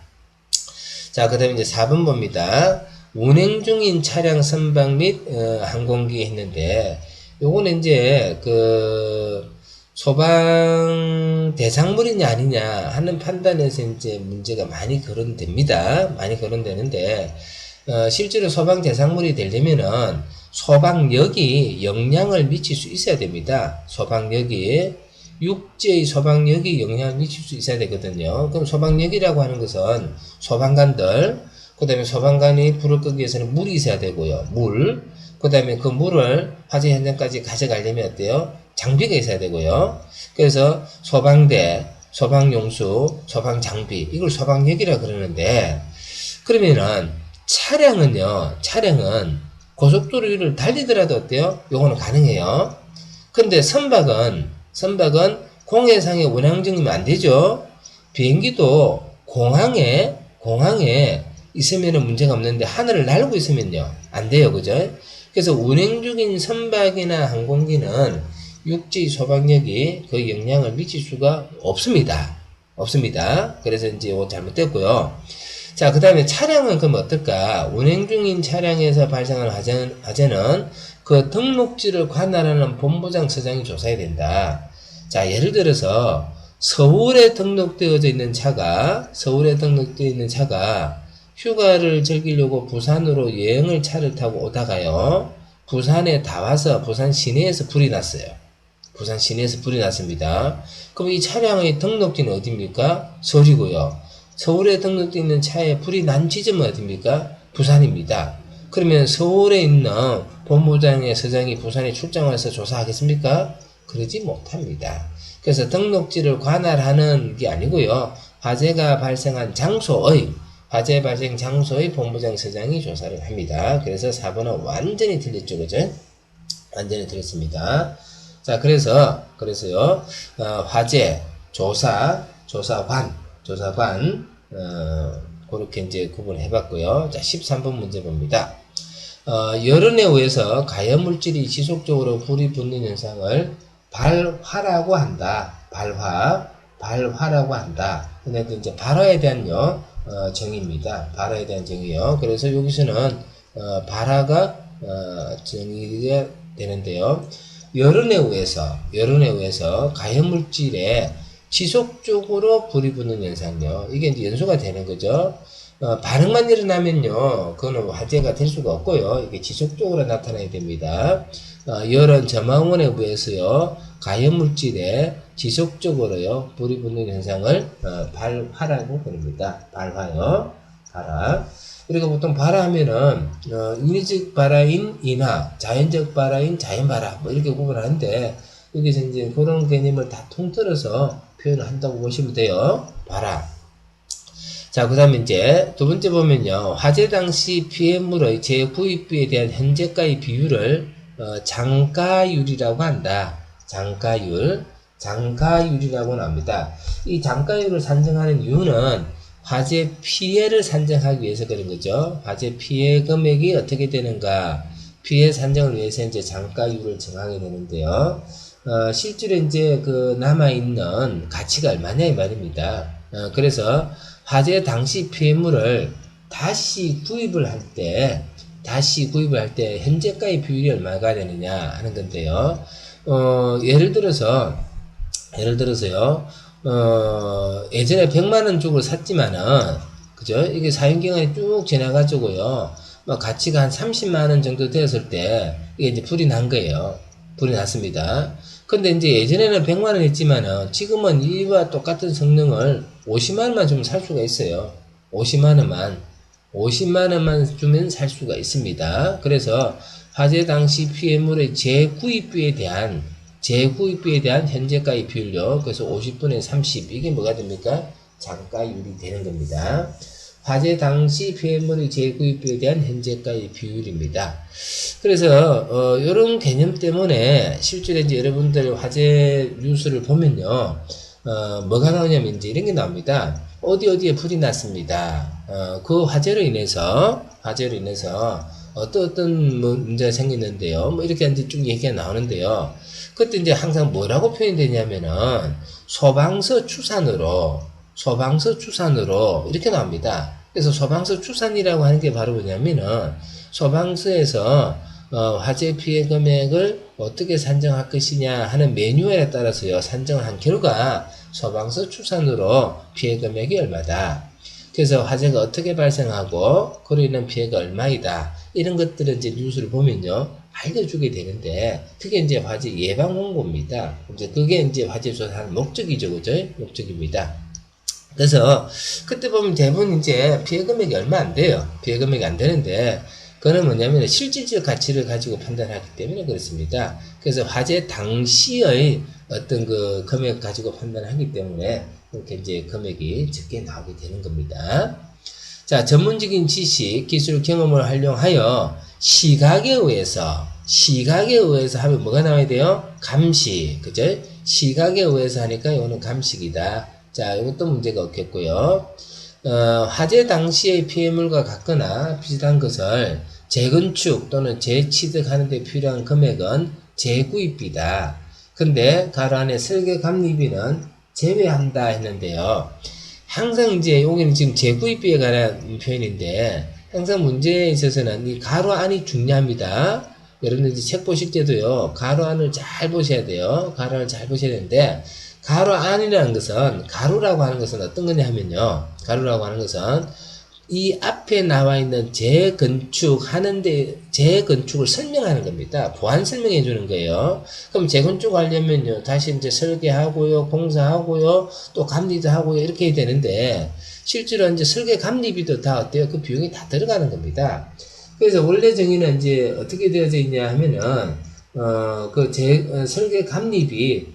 자, 그 다음에 이제 4번 봅니다. 운행 중인 차량 선박 및 항공기 했는데, 요거는 이제 소방 대상물이냐 아니냐 하는 판단에서 이제 문제가 많이 거론됩니다. 많이 거론되는데, 실제로 소방 대상물이 되려면은 소방력이 영향을 미칠 수 있어야 됩니다. 소방력이 육지의 소방력이 영향을 미칠 수 있어야 되거든요. 그럼 소방력이라고 하는 것은 소방관들, 그 다음에 소방관이 불을 끄기 위해서는 물이 있어야 되고요. 그 다음에 그 물을 화재 현장까지 가져가려면 어때요? 장비가 있어야 되고요. 그래서 소방대, 소방용수, 소방장비, 이걸 소방력이라 그러는데, 그러면은 차량은 고속도로 위를 달리더라도 어때요? 요거는 가능해요. 근데 선박은 공해상의 운항중이면 안 되죠. 비행기도 공항에 있으면은 문제가 없는데 하늘을 날고 있으면요. 안 돼요. 그죠? 그래서 운행 중인 선박이나 항공기는 육지 소방력이 그 영향을 미칠 수가 없습니다. 그래서 이제 이거 잘못됐고요. 자, 그 다음에 차량은 그럼 어떨까? 운행 중인 차량에서 발생하는 화재는 그 등록지를 관할하는 본부장 서장이 조사해야 된다. 자, 예를 들어서 서울에 등록되어져 있는 차가 휴가를 즐기려고 부산으로 여행을 차를 타고 오다가요. 부산에 다 와서 부산 시내에서 불이 났어요. 부산 시내에서 불이 났습니다. 그럼 이 차량의 등록지는 어디입니까? 서울이고요. 서울에 등록되어 있는 차에 불이 난 지점은 어디입니까? 부산입니다. 그러면 서울에 있는 본부장의 서장이 부산에 출장 와서 조사하겠습니까? 그러지 못합니다. 그래서 등록지를 관할하는 게 아니고요. 화재 발생 장소의 본부장 서장이 조사를 합니다. 그래서 4번은 완전히 틀렸죠. 그죠? 완전히 틀렸습니다. 자, 그래서요, 화재, 조사관, 그렇게 이제 구분해 봤고요. 자, 13번 문제 봅니다. 열원에 의해서 가연물질이 지속적으로 불이 붙는 현상을 발화라고 한다. 발화라고 한다. 근데 이제 발화에 대한 정의입니다. 발화에 대한 정의요. 그래서 여기서는 발화가 정의가 되는데요. 열원에 의해서 가연물질에 지속적으로 불이 붙는 현상요. 이게 이제 연소가 되는 거죠. 반응만 일어나면요, 그거는 화재가 될 수가 없고요. 이게 지속적으로 나타나야 됩니다. 열원 점화원에 의해서요, 가연물질에 지속적으로요, 불이 붙는 현상을 발화라고 부릅니다. 발화. 그리고 보통 발화하면은 인위적 발화인 인화, 자연적 발화인 자연발화, 뭐 이렇게 구분하는데, 여기서 이제 그런 개념을 다 통틀어서 표현을 한다고 보시면 돼요. 봐라. 자, 그 다음에 이제 두 번째 보면요. 화재 당시 피해물의 재구입비에 대한 현재가의 비율을 장가율이라고 한다. 장가율이라고 합니다. 이 장가율을 산정하는 이유는 화재 피해를 산정하기 위해서 그런 거죠. 화재 피해 금액이 어떻게 되는가. 피해 산정을 위해서 이제 장가율을 정하게 되는데요. 실제로 이제 그 남아있는 가치가 얼마냐 이 말입니다. 그래서 화재 당시 피해물을 다시 구입을 할 때 현재가의 비율이 얼마가 되느냐 하는 건데요. 예를 들어서요, 예전에 100만원 주고 샀지만은, 그죠? 이게 사용기간이 쭉 지나가지고요, 막 가치가 한 30만원 정도 되었을 때, 이게 이제 불이 난 거예요. 불이 났습니다. 근데 이제 예전에는 100만원 했지만은, 지금은 이와 똑같은 성능을 50만원만 주면 살 수가 있어요. 50만원만 주면 살 수가 있습니다. 그래서 화재 당시 피해물의 재구입비에 대한 현재가의 비율요. 그래서 50분의 30. 이게 뭐가 됩니까? 장가율이 되는 겁니다. 화재 당시 피해물의 재구입비에 대한 현재가의 비율입니다. 그래서 이런 개념 때문에 실제로 이제 여러분들 화재 뉴스를 보면요. 뭐가 나오냐면 이제 이런 게 나옵니다. 어디에 불이 났습니다. 그 화재로 인해서 어떤 문제가 생겼는데요. 뭐 이렇게 이제 쭉 얘기가 나오는데요. 그때 이제 항상 뭐라고 표현이 되냐면은 소방서 추산으로 이렇게 나옵니다. 그래서 소방서 추산이라고 하는 게 바로 뭐냐면은 소방서에서 화재 피해 금액을 어떻게 산정할 것이냐 하는 매뉴얼에 따라서요, 산정을 한 결과 소방서 추산으로 피해 금액이 얼마다. 그래서 화재가 어떻게 발생하고 그로 인한 피해가 얼마이다. 이런 것들은 이제 뉴스를 보면요, 알려주게 되는데, 그게 이제 화재 예방 홍보입니다. 이제 그게 이제 화재 조사하는 목적이죠, 그죠? 목적입니다. 그래서 그때 보면 대부분 이제 피해 금액이 얼마 안 돼요. 피해 금액이 안 되는데, 그거는 뭐냐면 실질적 가치를 가지고 판단하기 때문에 그렇습니다. 그래서 화재 당시의 어떤 그 금액 가지고 판단하기 때문에 이렇게 이제 금액이 적게 나오게 되는 겁니다. 자, 전문적인 지식, 기술, 경험을 활용하여 시각에 의해서 하면 뭐가 나와야 돼요? 감식, 그죠? 시각에 의해서 하니까 이거는 감식이다. 자, 이것도 문제가 없겠고요. 화재 당시의 피해물과 같거나 비슷한 것을 재건축 또는 재취득하는 데 필요한 금액은 재구입비다. 근데 가로 안에 설계 감리비는 제외한다 했는데요. 항상 이제 여기는 지금 재구입비에 관한 표현인데, 항상 문제에 있어서는 이 가로 안이 중요합니다. 여러분들 이제 책 보실 때도요, 가로 안을 잘 보셔야 돼요. 가로 안을 잘 보셔야 되는데, 가로 안이라는 것은, 가로라고 하는 것은 어떤 거냐 하면요, 가로라고 하는 것은 이 앞에 나와 있는 재건축을 설명하는 겁니다. 보완 설명해 주는 거예요. 그럼 재건축 하려면요, 다시 이제 설계하고요, 공사하고요, 또 감리도 하고요, 이렇게 해야 되는데, 실제로 이제 설계 감리비도 다 어때요? 그 비용이 다 들어가는 겁니다. 그래서 원래 정의는 이제 어떻게 되어져 있냐 하면은, 설계 감리비,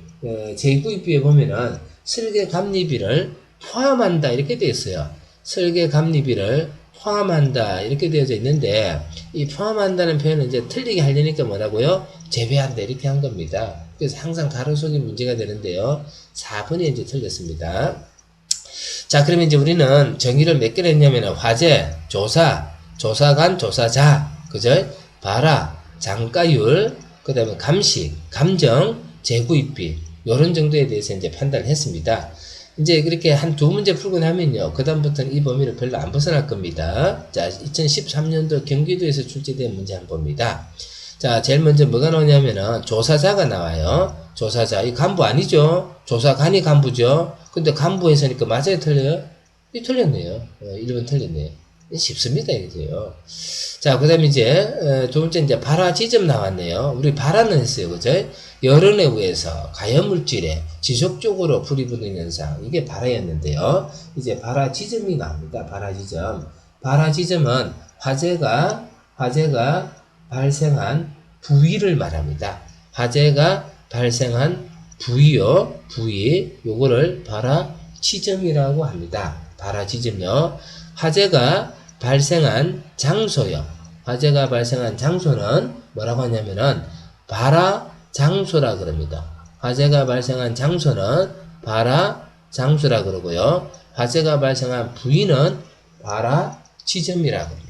재구입비에 보면은 설계 감리비를 포함한다, 이렇게 되어 있어요. 설계 감리비를 포함한다, 이렇게 되어져 있는데, 이 포함한다는 표현은 이제 틀리게 하려니까 뭐라고요? 제외한다, 이렇게 한 겁니다. 그래서 항상 가로속이 문제가 되는데요. 4번이 이제 틀렸습니다. 자, 그러면 이제 우리는 정의를 몇 개를 했냐면, 화재, 조사, 조사관, 조사자, 그죠? 발화, 장가율, 그 다음에 감식, 감정, 재구입비, 요런 정도에 대해서 이제 판단을 했습니다. 이제 그렇게 한 두 문제 풀고 나면요, 그다음부터는 이 범위를 별로 안 벗어날 겁니다. 자, 2013년도 경기도에서 출제된 문제 한 번 봅니다. 자, 제일 먼저 뭐가 나오냐면은 조사자가 나와요. 조사자, 이 간부 아니죠? 조사관이 간부죠? 근데 간부 했으니까 맞아요, 틀려요? 이 틀렸네요. 1번 틀렸네요. 쉽습니다, 이게요. 자, 그 다음에 이제, 두 번째 이제 발화 지점 나왔네요. 우리 발화는 했어요, 그죠? 열원에 의해서 가연물질에 지속적으로 불이 붙는 현상, 이게 발화였는데요. 이제 발화 지점이 나옵니다. 발화 지점. 발화 지점은 화재가 발생한 부위를 말합니다. 화재가 발생한 부위요. 부위. 요거를 발화 지점이라고 합니다. 발화 지점요. 화재가 발생한 장소요. 화재가 발생한 장소는 뭐라고 하냐면은 발화 장소라 그럽니다. 화재가 발생한 장소는 발화 장소라 그러고요. 화재가 발생한 부위는 발화 지점이라 그럽니다.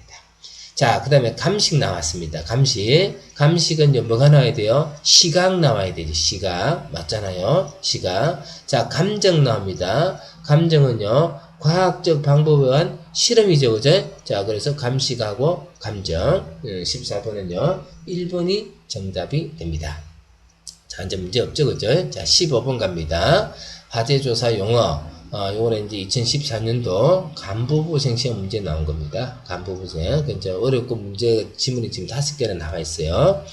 자, 그 다음에 감식 나왔습니다. 감식. 감식은 뭐가 나와야 돼요? 시각 나와야 되죠. 시각. 맞잖아요. 시각. 자, 감정 나옵니다. 감정은요, 과학적 방법에 의한 실험이죠. 그죠? 자, 그래서 감식하고 감정. 14번은요, 1번이 정답이 됩니다. 자, 이제 문제 없죠. 그죠? 자, 15번 갑니다. 화재조사 용어. 요거는 이제 2014년도 간부부생 시험 문제 나온 겁니다. 간부부생. 이제 어렵고 문제 지문이 지금 5개나 나와 있어요.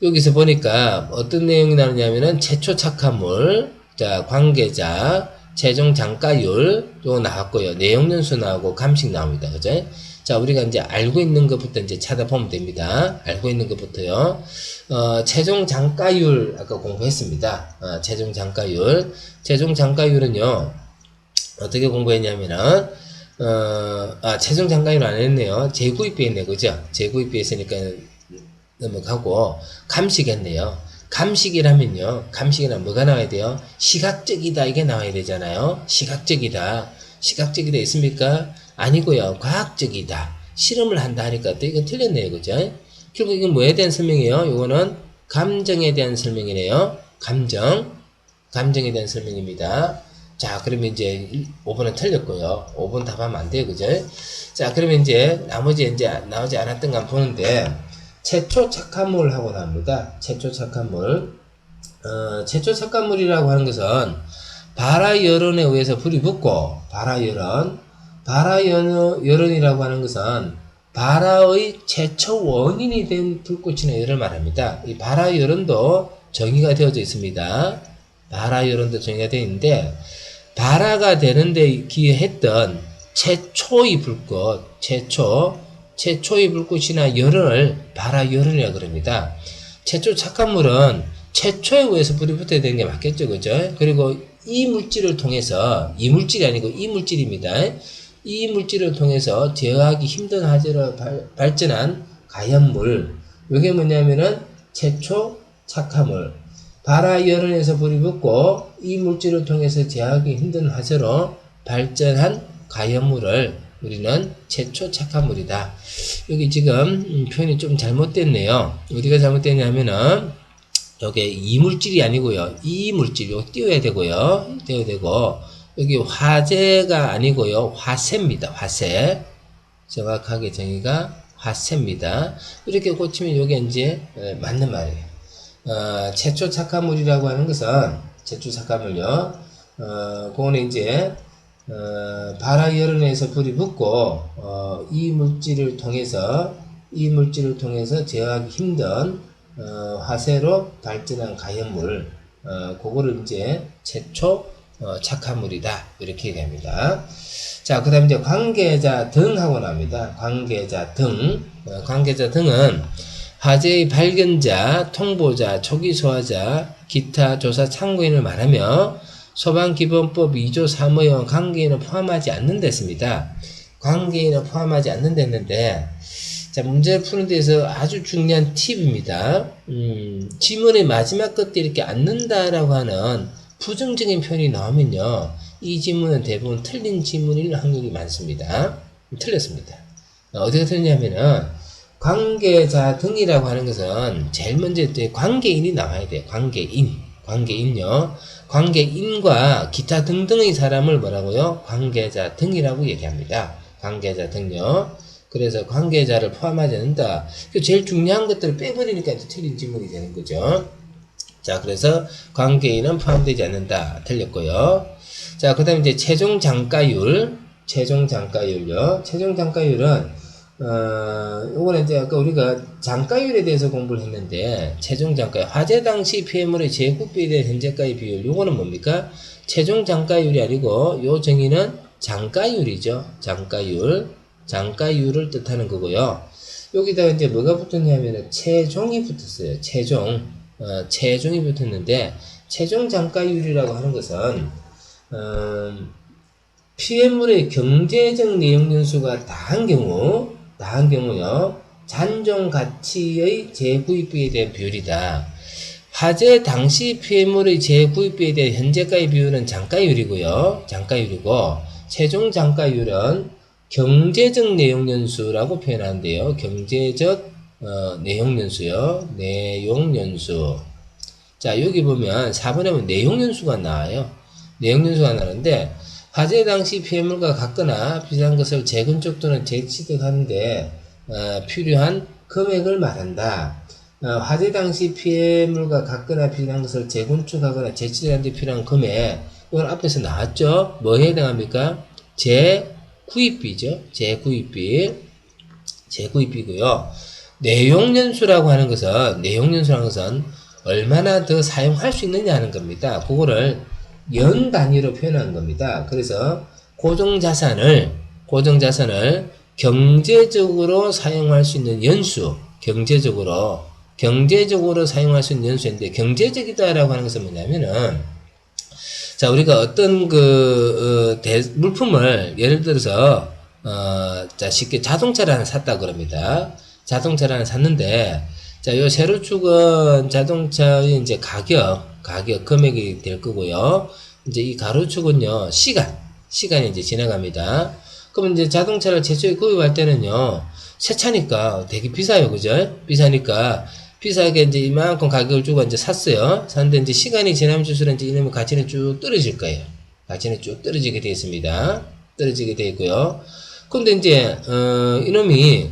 여기서 보니까 어떤 내용이 나오냐면은 최초 착화물, 자, 관계자, 최종 장가율, 요거 나왔고요. 내용 연수 나오고 감식 나옵니다. 그죠? 자, 우리가 이제 알고 있는 것부터 이제 찾아보면 됩니다. 알고 있는 것부터요. 최종 장가율 아까 공부했습니다. 최종 장가율. 최종 장가율은요, 어떻게 공부했냐면은, 최종 장가율 안 했네요. 재구입비 했네, 그죠? 재구입비 했으니까 넘어가고, 감식했네요. 감식이라면요, 감식이라면 뭐가 나와야 돼요? 시각적이다, 이게 나와야 되잖아요. 시각적이다. 시각적이다 있습니까? 아니고요. 과학적이다. 실험을 한다 하니까 또 이거 틀렸네요. 그죠? 결국 이건 뭐에 대한 설명이에요? 이거는 감정에 대한 설명이네요. 감정에 대한 설명입니다. 자, 그러면 이제 5번은 틀렸고요. 5번 답하면 안 돼요. 그죠? 자, 그러면 이제 나머지 이제 나오지 않았던 거 한번 보는데, 최초 착화물하고 나옵니다. 최초 착화물. 최초 착화물이라고 하는 것은 발화 여론에 의해서 불이 붙고, 발화 여론이라고 하는 것은 발화의 최초 원인이 된 불꽃이나 열을 말합니다. 이 발화 여론도 정의가 되어져 있습니다. 발화 여론도 정의가 되어 있는데, 발화가 되는데 기여했던 최초의 불꽃, 최초의 불꽃이나 열을 발화 여론이라고 그럽니다. 최초 착화물은 최초에 의해서 불이 붙어야 되는 게 맞겠죠, 그죠? 그리고 이 물질을 통해서, 이 물질이 아니고 이 물질입니다. 이 물질을 통해서 제어하기 힘든 화재로 발전한 가연물. 이게 뭐냐면은 최초 착화물. 발화 여론에서 불이 붙고 이 물질을 통해서 제어하기 힘든 화재로 발전한 가연물을 우리는 최초 착화물이다. 여기 지금 표현이 좀 잘못됐네요. 어디가 잘못됐냐면은 여기 이물질이 아니고요. 이물질, 이거 띄워야 되고요. 띄워야 되고, 여기 화재가 아니고요. 화세입니다. 화세. 정확하게 정의가 화세입니다. 이렇게 고치면 이게 이제 맞는 말이에요. 최초 착화물이라고 하는 것은, 최초 착화물요. 그거는 이제, 발화 여론에서 불이 붙고, 이 물질을 통해서 제어하기 힘든 화세로 발전한 가연물, 그거를 이제 최초 착화물이다, 이렇게 얘기합니다. 자, 그 다음에 이제 관계자 등하고 나옵니다. 관계자 등은 화재의 발견자, 통보자, 초기 소화자, 기타 조사 참고인을 말하며 소방기본법 2조 3호의 관계인을 포함하지 않는 데습니다. 관계인을 포함하지 않는 데였는데, 자, 문제를 푸는 데서 아주 중요한 팁입니다. 지문의 마지막 끝에 이렇게 않는다라고 하는 부정적인 표현이 나오면요, 이 지문은 대부분 틀린 지문일 확률이 많습니다. 틀렸습니다. 어디가 틀렸냐면은, 관계자 등이라고 하는 것은 제일 먼저 관계인이 나와야 돼요. 관계인요. 관계인과 기타 등등의 사람을 뭐라고요? 관계자 등이라고 얘기합니다. 관계자 등요. 그래서 관계자를 포함하지 않는다. 제일 중요한 것들을 빼버리니까 틀린 질문이 되는 거죠. 자, 그래서 관계인은 포함되지 않는다. 틀렸고요. 자, 그 다음에 이제 최종 장가율요. 최종 장가율은, 요거는 이제 아까 우리가 장가율에 대해서 공부를 했는데, 최종 장가율, 화재 당시 피해물의 재구비에 대한 현재가의 비율, 요거는 뭡니까? 최종 장가율이 아니고, 요 정의는 장가율이죠. 장가율을 뜻하는 거고요. 여기다가 이제 뭐가 붙었냐면은 최종이 붙었어요. 최종. 체중이 붙었는데 체중 장가율이라고 하는 것은 피해물의 경제적 내용 연수가 다한 경우요 잔존 가치의 재구입비에 대한 비율이다. 화재 당시 피해물의 재구입비에 대한 현재가의 비율은 장가율이고요. 장가율이고 최종 장가율은 경제적 내용 연수라고 표현하는데요. 경제적 내용 연수요. 내용 연수. 자, 여기 보면 4번에 보면 내용 연수가 나와요. 내용 연수가 나는데 화재 당시 피해물과 같거나 비슷한 것을 재건축 또는 재취득하는데 필요한 금액을 말한다. 화재 당시 피해물과 같거나 비슷한 것을 재건축하거나 재취득하는 데 필요한 금액, 이건 앞에서 나왔죠. 뭐에 해당합니까? 재구입비죠. 재구입비고요. 내용연수라고 하는 것은 얼마나 더 사용할 수 있느냐 하는 겁니다. 그거를 연 단위로 표현한 겁니다. 그래서 고정자산을 경제적으로 사용할 수 있는 연수, 경제적으로 사용할 수 있는 연수인데, 경제적이다라고 하는 것은 뭐냐면은, 자, 우리가 어떤 물품을, 예를 들어서, 자, 쉽게 자동차를 하나 샀다 그럽니다. 자동차를 하나 샀는데, 자, 요 세로축은 자동차의 이제 가격, 금액이 될 거고요. 이제 이 가로축은요, 시간이 이제 지나갑니다. 그럼 이제 자동차를 최초에 구입할 때는요, 새 차니까 되게 비싸요. 그죠? 비싸게 이제 이만큼 가격을 주고 이제 샀어요. 샀는데 이제 시간이 지나면 줄수록 이제 이놈의 가치는 쭉 떨어질 거예요. 가치는 쭉 떨어지게 되어 있습니다. 떨어지게 되어 있고요. 근데 이제, 이놈이,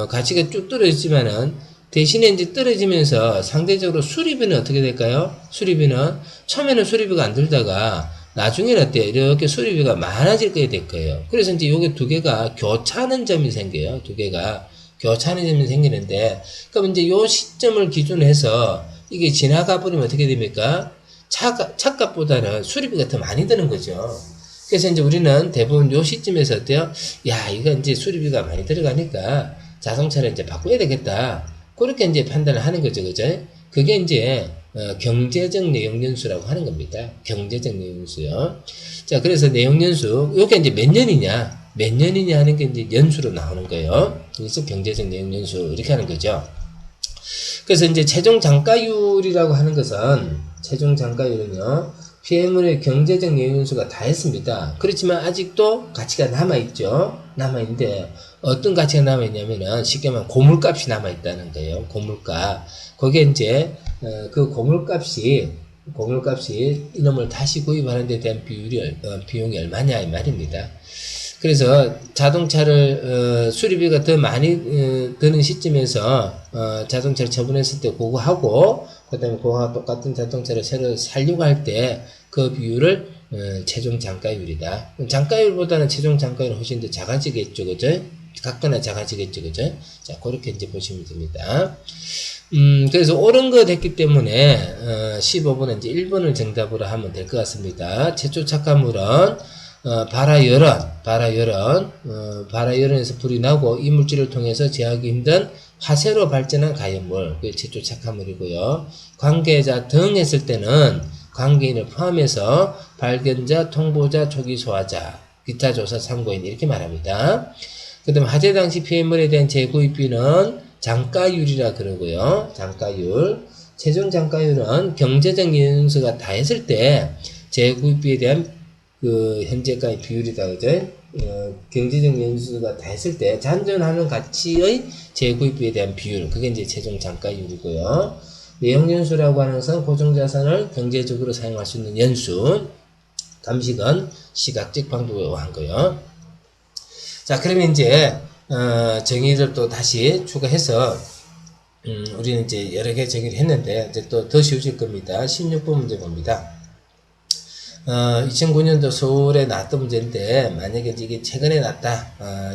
가치가 쭉 떨어졌지만은, 대신에 이제 떨어지면서 상대적으로 수리비는 어떻게 될까요? 수리비는, 처음에는 수리비가 안 들다가, 나중에는 어때요? 이렇게 수리비가 많아질 거게 될 거예요. 그래서 이제 요게 두 개가 교차하는 점이 생겨요. 교차하는 점이 생기는데, 그럼 이제 요 시점을 기준으로 해서, 이게 지나가 버리면 어떻게 됩니까? 차값보다는 수리비가 더 많이 드는 거죠. 그래서 이제 우리는 대부분 요 시점에서 어때요? 야, 이거 이제 수리비가 많이 들어가니까 자동차를 이제 바꿔야 되겠다. 그렇게 이제 판단을 하는 거죠. 그죠? 그게 이제, 경제적 내용연수라고 하는 겁니다. 경제적 내용연수요. 자, 그래서 내용연수, 요게 이제 몇 년이냐 하는 게 이제 연수로 나오는 거예요. 그래서 경제적 내용연수, 이렇게 하는 거죠. 그래서 이제 최종 장가율이라고 하는 것은, 최종 장가율은요, 피해물의 경제적 내용연수가 다 했습니다. 그렇지만 아직도 가치가 남아있죠. 남아있는데, 어떤 가치가 남아있냐면은, 쉽게 말하면 고물값이 남아있다는 거예요. 고물값. 거기에 이제, 그 고물값이 이놈을 다시 구입하는 데 대한 비용이 얼마냐, 이 말입니다. 그래서 자동차를, 수리비가 더 많이 드는 시점에서, 자동차를 처분했을 때 그거 하고, 그 다음에 그거와 똑같은 자동차를 새로 살려고 할 때 그 비율을 최종 장가율이다. 장가율보다는 최종 장가율은 훨씬 더 작아지겠죠, 그죠? 같거나 작아지겠죠, 그죠? 자, 그렇게 이제 보시면 됩니다. 그래서 옳은 거 됐기 때문에 15번은 이제 1번을 정답으로 하면 될 것 같습니다. 최초 착화물은 발화열연에서 불이 나고 이 물질을 통해서 제어하기 힘든 화재로 발전한 가연물, 그게 최초 착화물이고요. 관계자 등 했을 때는 관계인을 포함해서 발견자, 통보자, 초기 소화자, 기타 조사 참고인 이렇게 말합니다. 그 다음 화재 당시 피해물에 대한 재구입비는 장가율이라 그러고요. 장가율. 최종 장가율은 경제적 연수가 다 했을 때 재구입비에 대한 그 현재가의 비율이다. 그죠? 경제적 연수가 다 했을 때 잔존하는 가치의 재구입비에 대한 비율. 그게 이제 최종 장가율이고요. 내용 연수라고 하는 것은 고정자산을 경제적으로 사용할 수 있는 연수. 감식은 시각적 방법으로 한 거요. 자, 그러면 이제 정의를 또 다시 추가해서 우리는 이제 여러 개 정의를 했는데 이제 또 더 쉬워질 겁니다. 16번 문제 봅니다. 2009년도 서울에 나왔던 문제인데 만약에 이게 최근에 나왔다,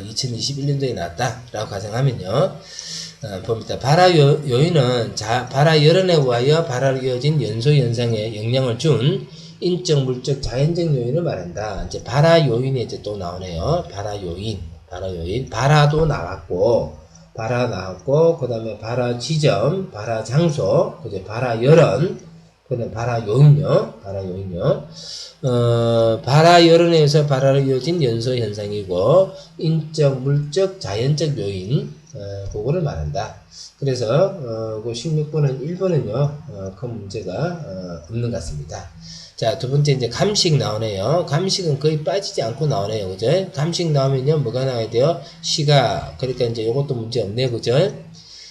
2021년도에 나왔다 라고 가정하면요, 봅니다. 발화 요인은 발화 열연에 의하여 발화로 이어진 연소 현상에 영향을 준 인적, 물적, 자연적 요인을 말한다. 이제 발화 요인이 이제 또 나오네요. 발화 요인. 발화도 나왔고, 발화 나왔고, 그 다음에 발화 지점, 발화 장소, 그죠? 발화 열원, 그 다음에 발화 요인요, 발화 요인요. 발화 열원에 의해서 발화로 이어진 연소 현상이고, 인적, 물적, 자연적 요인, 그거를 말한다. 그래서, 그 16번은 1번은요, 큰 문제가, 없는 것 같습니다. 자, 두 번째 이제 감식 나오네요. 감식은 거의 빠지지 않고 나오네요. 그죠? 감식 나오면요, 뭐가 나와야 돼요? 시각. 그러니까 이제 요것도 문제 없네요. 그죠?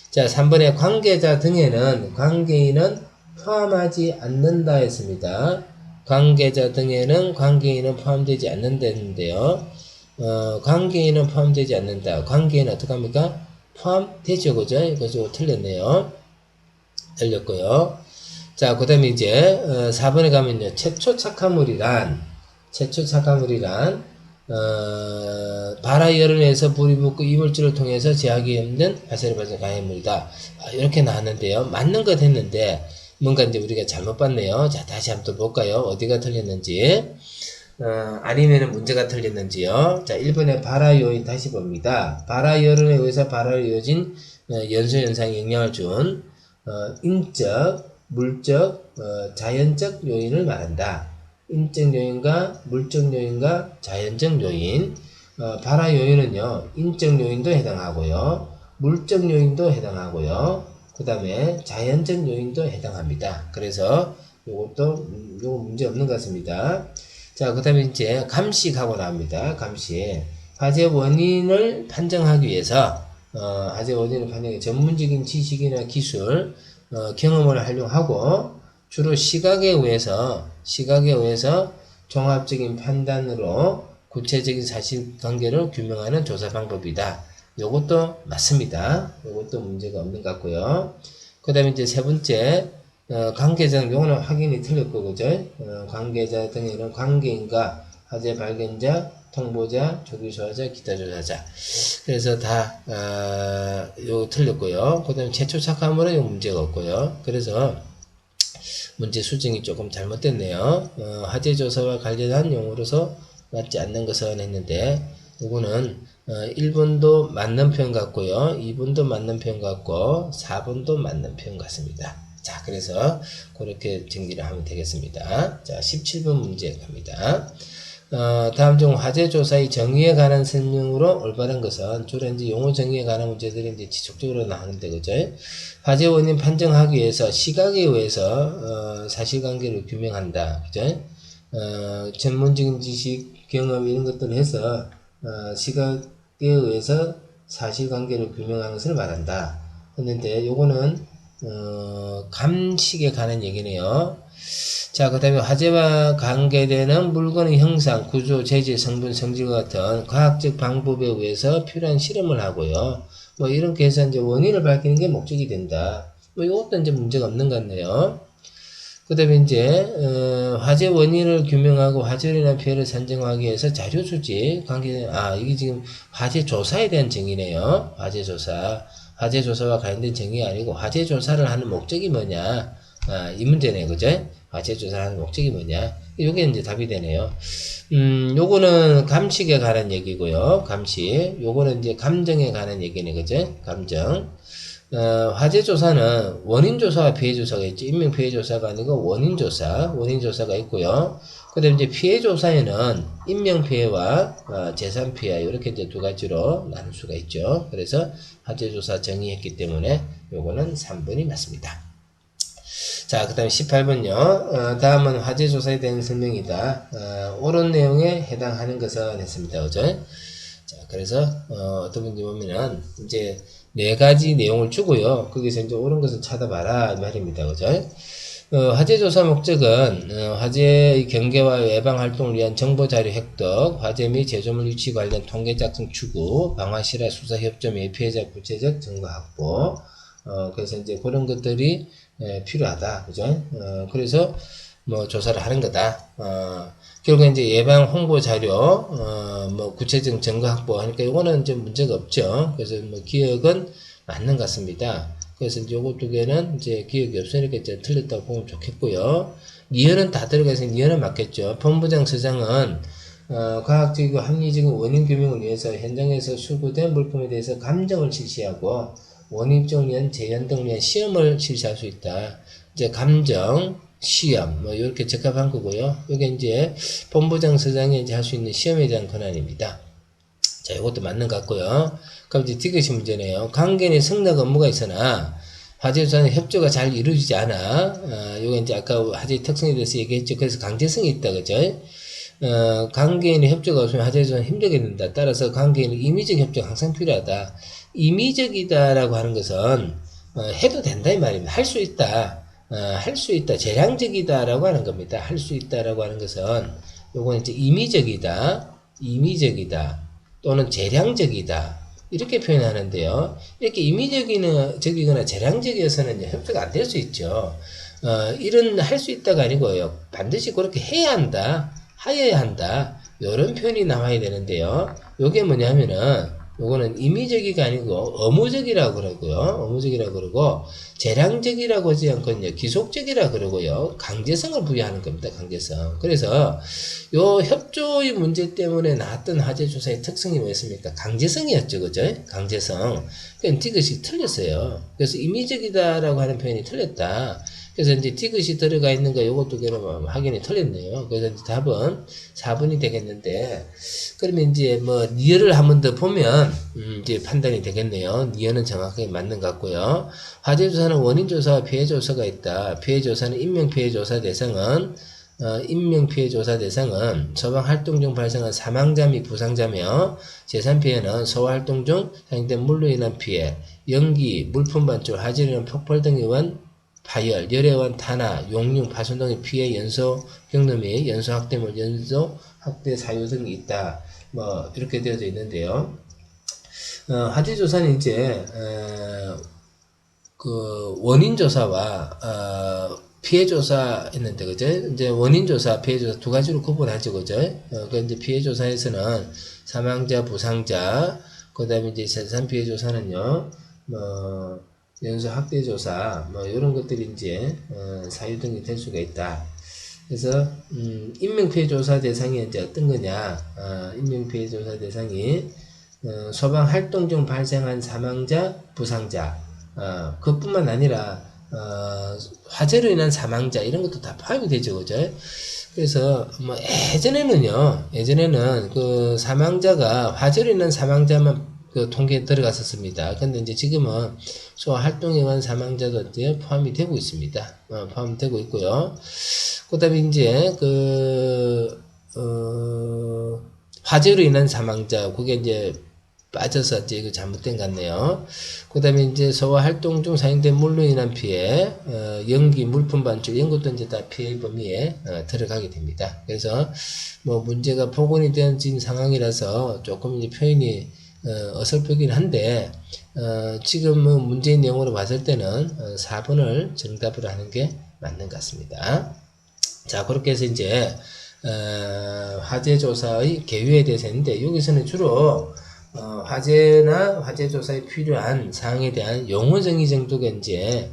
자, 3번에 관계자 등에는 관계인은 포함하지 않는다 했습니다. 관계자 등에는 관계인은 포함되지 않는다 했는데요. 관계인은 포함되지 않는다. 관계인은 어떡합니까? 포함되죠. 그죠? 그래서 틀렸네요. 틀렸고요. 자, 그 다음에 이제, 4번에 가면요. 최초 착화물이란, 발화 열원에서 불이 붙고 이물질을 통해서 제하기 힘든 화살이 발생 가해물이다. 이렇게 나왔는데요. 맞는 것 했는데, 뭔가 이제 우리가 잘못 봤네요. 자, 다시 한번 또 볼까요? 어디가 틀렸는지. 아니면은 문제가 틀렸는지요. 자, 1번에 발화 요인 다시 봅니다. 발화 열원에 의해서 발화로 이어진 연소 현상에 영향을 준, 인적, 물적, 자연적 요인을 말한다. 인적 요인과 물적 요인과 자연적 요인. 발화 요인은요, 인적 요인도 해당하고요, 물적 요인도 해당하고요, 그 다음에 자연적 요인도 해당합니다. 그래서 요것도 요거 문제 없는 것 같습니다. 자, 그 다음에 이제 감식하고 나옵니다. 감식. 화재 원인을 판정하기 위해서, 화재 원인을 판정하기 전문적인 지식이나 기술, 경험을 활용하고, 주로 시각에 의해서 종합적인 판단으로 구체적인 사실관계를 규명하는 조사 방법이다. 요것도 맞습니다. 요것도 문제가 없는 것 같고요. 그 다음에 이제 세 번째, 관계자 등, 요거는 확인이 틀렸고, 그죠? 관계자 등에는 관계인과 화재 발견자, 통보자, 조기조사자, 기타 조사자. 그래서 다, 요 틀렸고요. 그 다음에 최초 착화물은 요 문제가 없고요. 그래서 문제 수정이 조금 잘못됐네요. 화재 조사와 관련한 용어로서 맞지 않는 것은 했는데, 요거는 1번도 맞는 표현 같고요, 2번도 맞는 표현 같고, 4번도 맞는 표현 같습니다. 자, 그래서 그렇게 정리를 하면 되겠습니다. 자, 17번 문제 갑니다. 다음 중 화재 조사의 정의에 관한 설명으로 올바른 것은, 주로 이제 용어 정의에 관한 문제들이 이제 지속적으로 나오는데, 그죠? 화재 원인 판정하기 위해서 시각에 의해서 사실관계를 규명한다. 그죠? 전문적인 지식, 경험 이런 것들을 해서 시각에 의해서 사실관계를 규명하는 것을 말한다. 했는데 요거는 감식에 관한 얘기네요. 자, 그 다음에 화재와 관계되는 물건의 형상, 구조, 재질, 성분, 성질과 같은 과학적 방법에 의해서 필요한 실험을 하고요. 뭐 이렇게 해서 이제 원인을 밝히는 게 목적이 된다. 뭐 이것도 이제 문제가 없는 것 같네요. 그 다음에 이제 화재 원인을 규명하고 화재로 인한 피해를 산정하기 위해서 자료 수집, 이게 지금 화재 조사에 대한 정의네요. 화재 조사와 관련된 정의가 아니고 화재 조사를 하는 목적이 뭐냐, 이 문제네, 그죠? 화재 조사를 하는 목적이 뭐냐, 요게 이제 답이 되네요. 요거는 감식에 관한 얘기고요. 감식. 요거는 이제 감정에 관한 얘기네, 그죠? 감정. 화재 조사는 원인 조사와 피해 조사가 있죠. 인명 피해 조사가 아니고 원인 조사가 있고요. 그 다음에 이제 피해 조사에는 인명 피해와 재산 피해, 이렇게 이제 두 가지로 나눌 수가 있죠. 그래서 화재 조사 정의했기 때문에 요거는 3번이 맞습니다. 자, 그 다음에 18번요. 다음은 화재 조사에 대한 설명이다. 옳은 내용에 해당하는 것은 했습니다. 그죠? 자, 그래서, 어떤 분이 보면은, 이제, 네 가지 내용을 주고요. 거기서 이제 옳은 것을 찾아봐라, 이 말입니다. 그죠? 화재 조사 목적은, 화재의 경계와 예방 활동을 위한 정보 자료 획득, 화재 및 제조물 위치 관련 통계 작성 추구, 방화 실화 수사 협조 및 피해자 구체적 증거 확보, 그래서 이제 그런 것들이 필요하다. 그죠? 그래서 뭐 조사를 하는 거다. 결국 이제 예방 홍보 자료, 뭐 구체적 증거 확보 하니까 이거는 좀 문제가 없죠. 그래서 뭐 기억은 맞는 것 같습니다. 그래서 이제 요거 두 개는 이제 기억이 없으니까 이제 틀렸다고 보면 좋겠고요. 니은은 다 들어가 있으니 니은은 맞겠죠. 본부장 서장은 과학적이고 합리적인 원인 규명을 위해서 현장에서 수거된 물품에 대해서 감정을 실시하고 원인 입증을 위한 재현 등을 위한 시험을 실시할 수 있다. 이제 감정, 시험, 뭐 이렇게 적합한 거고요. 이게 이제 본부장 서장이 이제 할 수 있는 시험에 대한 권한입니다. 자, 이것도 맞는 것 같고요. 그럼 이제 디귿이 문제네요. 관계인의 승낙 업무가 있으나 화재조사는 협조가 잘 이루어지지 않아. 요거 이제 아까 화재의 특성에 대해서 얘기했죠. 그래서 강제성이 있다, 그죠? 관계인의 협조가 없으면 화재조사는 힘들게 된다. 따라서 관계인의 임의적 협조가 항상 필요하다. 임의적이다라고 하는 것은 해도 된다 이 말입니다. 할 수 있다. 할 수 있다. 재량적이다라고 하는 겁니다. 할 수 있다라고 하는 것은 요거는 이제 임의적이다. 또는 재량적이다. 이렇게 표현하는데요. 이렇게 임의적이거나 재량적이어서는 협조가 안 될 수 있죠. 이런 할 수 있다가 아니고요. 반드시 그렇게 해야 한다. 하여야 한다. 이런 표현이 나와야 되는데요. 요게 뭐냐면은 요거는 임의적이가 아니고 의무적이라고 그러고 재량적이라고 하지 않거든요. 기속적이라 그러고요. 강제성을 부여하는 겁니다. 강제성. 그래서 요 협조의 문제 때문에 나왔던 화재 조사의 특성이 뭐였습니까? 강제성이었죠. 그죠? 강제성. 그러니까 디귿이 틀렸어요. 그래서 임의적이다라고 하는 표현이 틀렸다. 그래서 이제 디귿이 들어가 있는 거 요것도 확인이 틀렸네요. 그래서 이제 답은 4번이 되겠는데, 그러면 이제 뭐 니어를 한 번 더 보면 이제 판단이 되겠네요. 니어는 정확하게 맞는 것 같고요. 화재 조사는 원인 조사와 피해 조사가 있다. 피해 조사는 인명 피해 조사 대상은 소방 활동 중 발생한 사망자 및 부상자며 재산 피해는 소방 활동 중 상행된 물로 인한 피해, 연기, 물품 반출, 화재로 인한 폭발 등에 의한 파열, 열에 의한 탄화, 용융, 파손 등의 피해, 연소 경로 및 연소 확대물, 연소 확대 사유 등이 있다. 뭐 이렇게 되어져 있는데요. 화재 조사는 이제 그 원인 조사와 피해 조사 했는데, 그죠? 이제 원인 조사, 피해 조사 두 가지로 구분하죠, 그죠? 그 이제 피해 조사에서는 사망자, 부상자, 그 다음에 이제 재산 피해 조사는요, 뭐 연소 확대 조사, 뭐 이런 것들이 이제 사유 등이 될 수가 있다. 그래서 인명 피해 조사 대상이 이제 어떤 거냐? 인명 피해 조사 대상이 소방 활동 중 발생한 사망자, 부상자, 그뿐만 아니라 화재로 인한 사망자 이런 것도 다 포함이 되죠, 그죠? 그래서 뭐 예전에는 그 사망자가 화재로 인한 사망자만 그 통계에 들어갔었습니다. 근데 이제 지금은 소방 활동에 의한 사망자도 이제 포함이 되고 있습니다. 포함되고 있고요. 그다음에 이제 화재로 인한 사망자, 그게 이제 빠져서 이제 이거 잘못된 것 같네요. 그 다음에 이제 소화 활동 중 사용된 물로 인한 피해, 연기, 물품 반출, 이런 것도 이제 다 피해 범위에 들어가게 됩니다. 그래서 뭐 문제가 복원이 된 상황이라서 조금 이제 표현이 어설프긴 한데, 지금 뭐 문제의 내용으로 봤을 때는 4번을 정답으로 하는 게 맞는 것 같습니다. 자, 그렇게 해서 이제 화재 조사의 개요에 대해서 했는데, 여기서는 주로 화재나 화재 조사에 필요한 사항에 대한 용어 정의 정도가 이제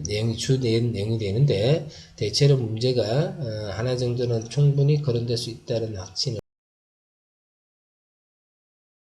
내용이 되는데, 대체로 문제가 하나 정도는 충분히 거론될 수 있다는 확신을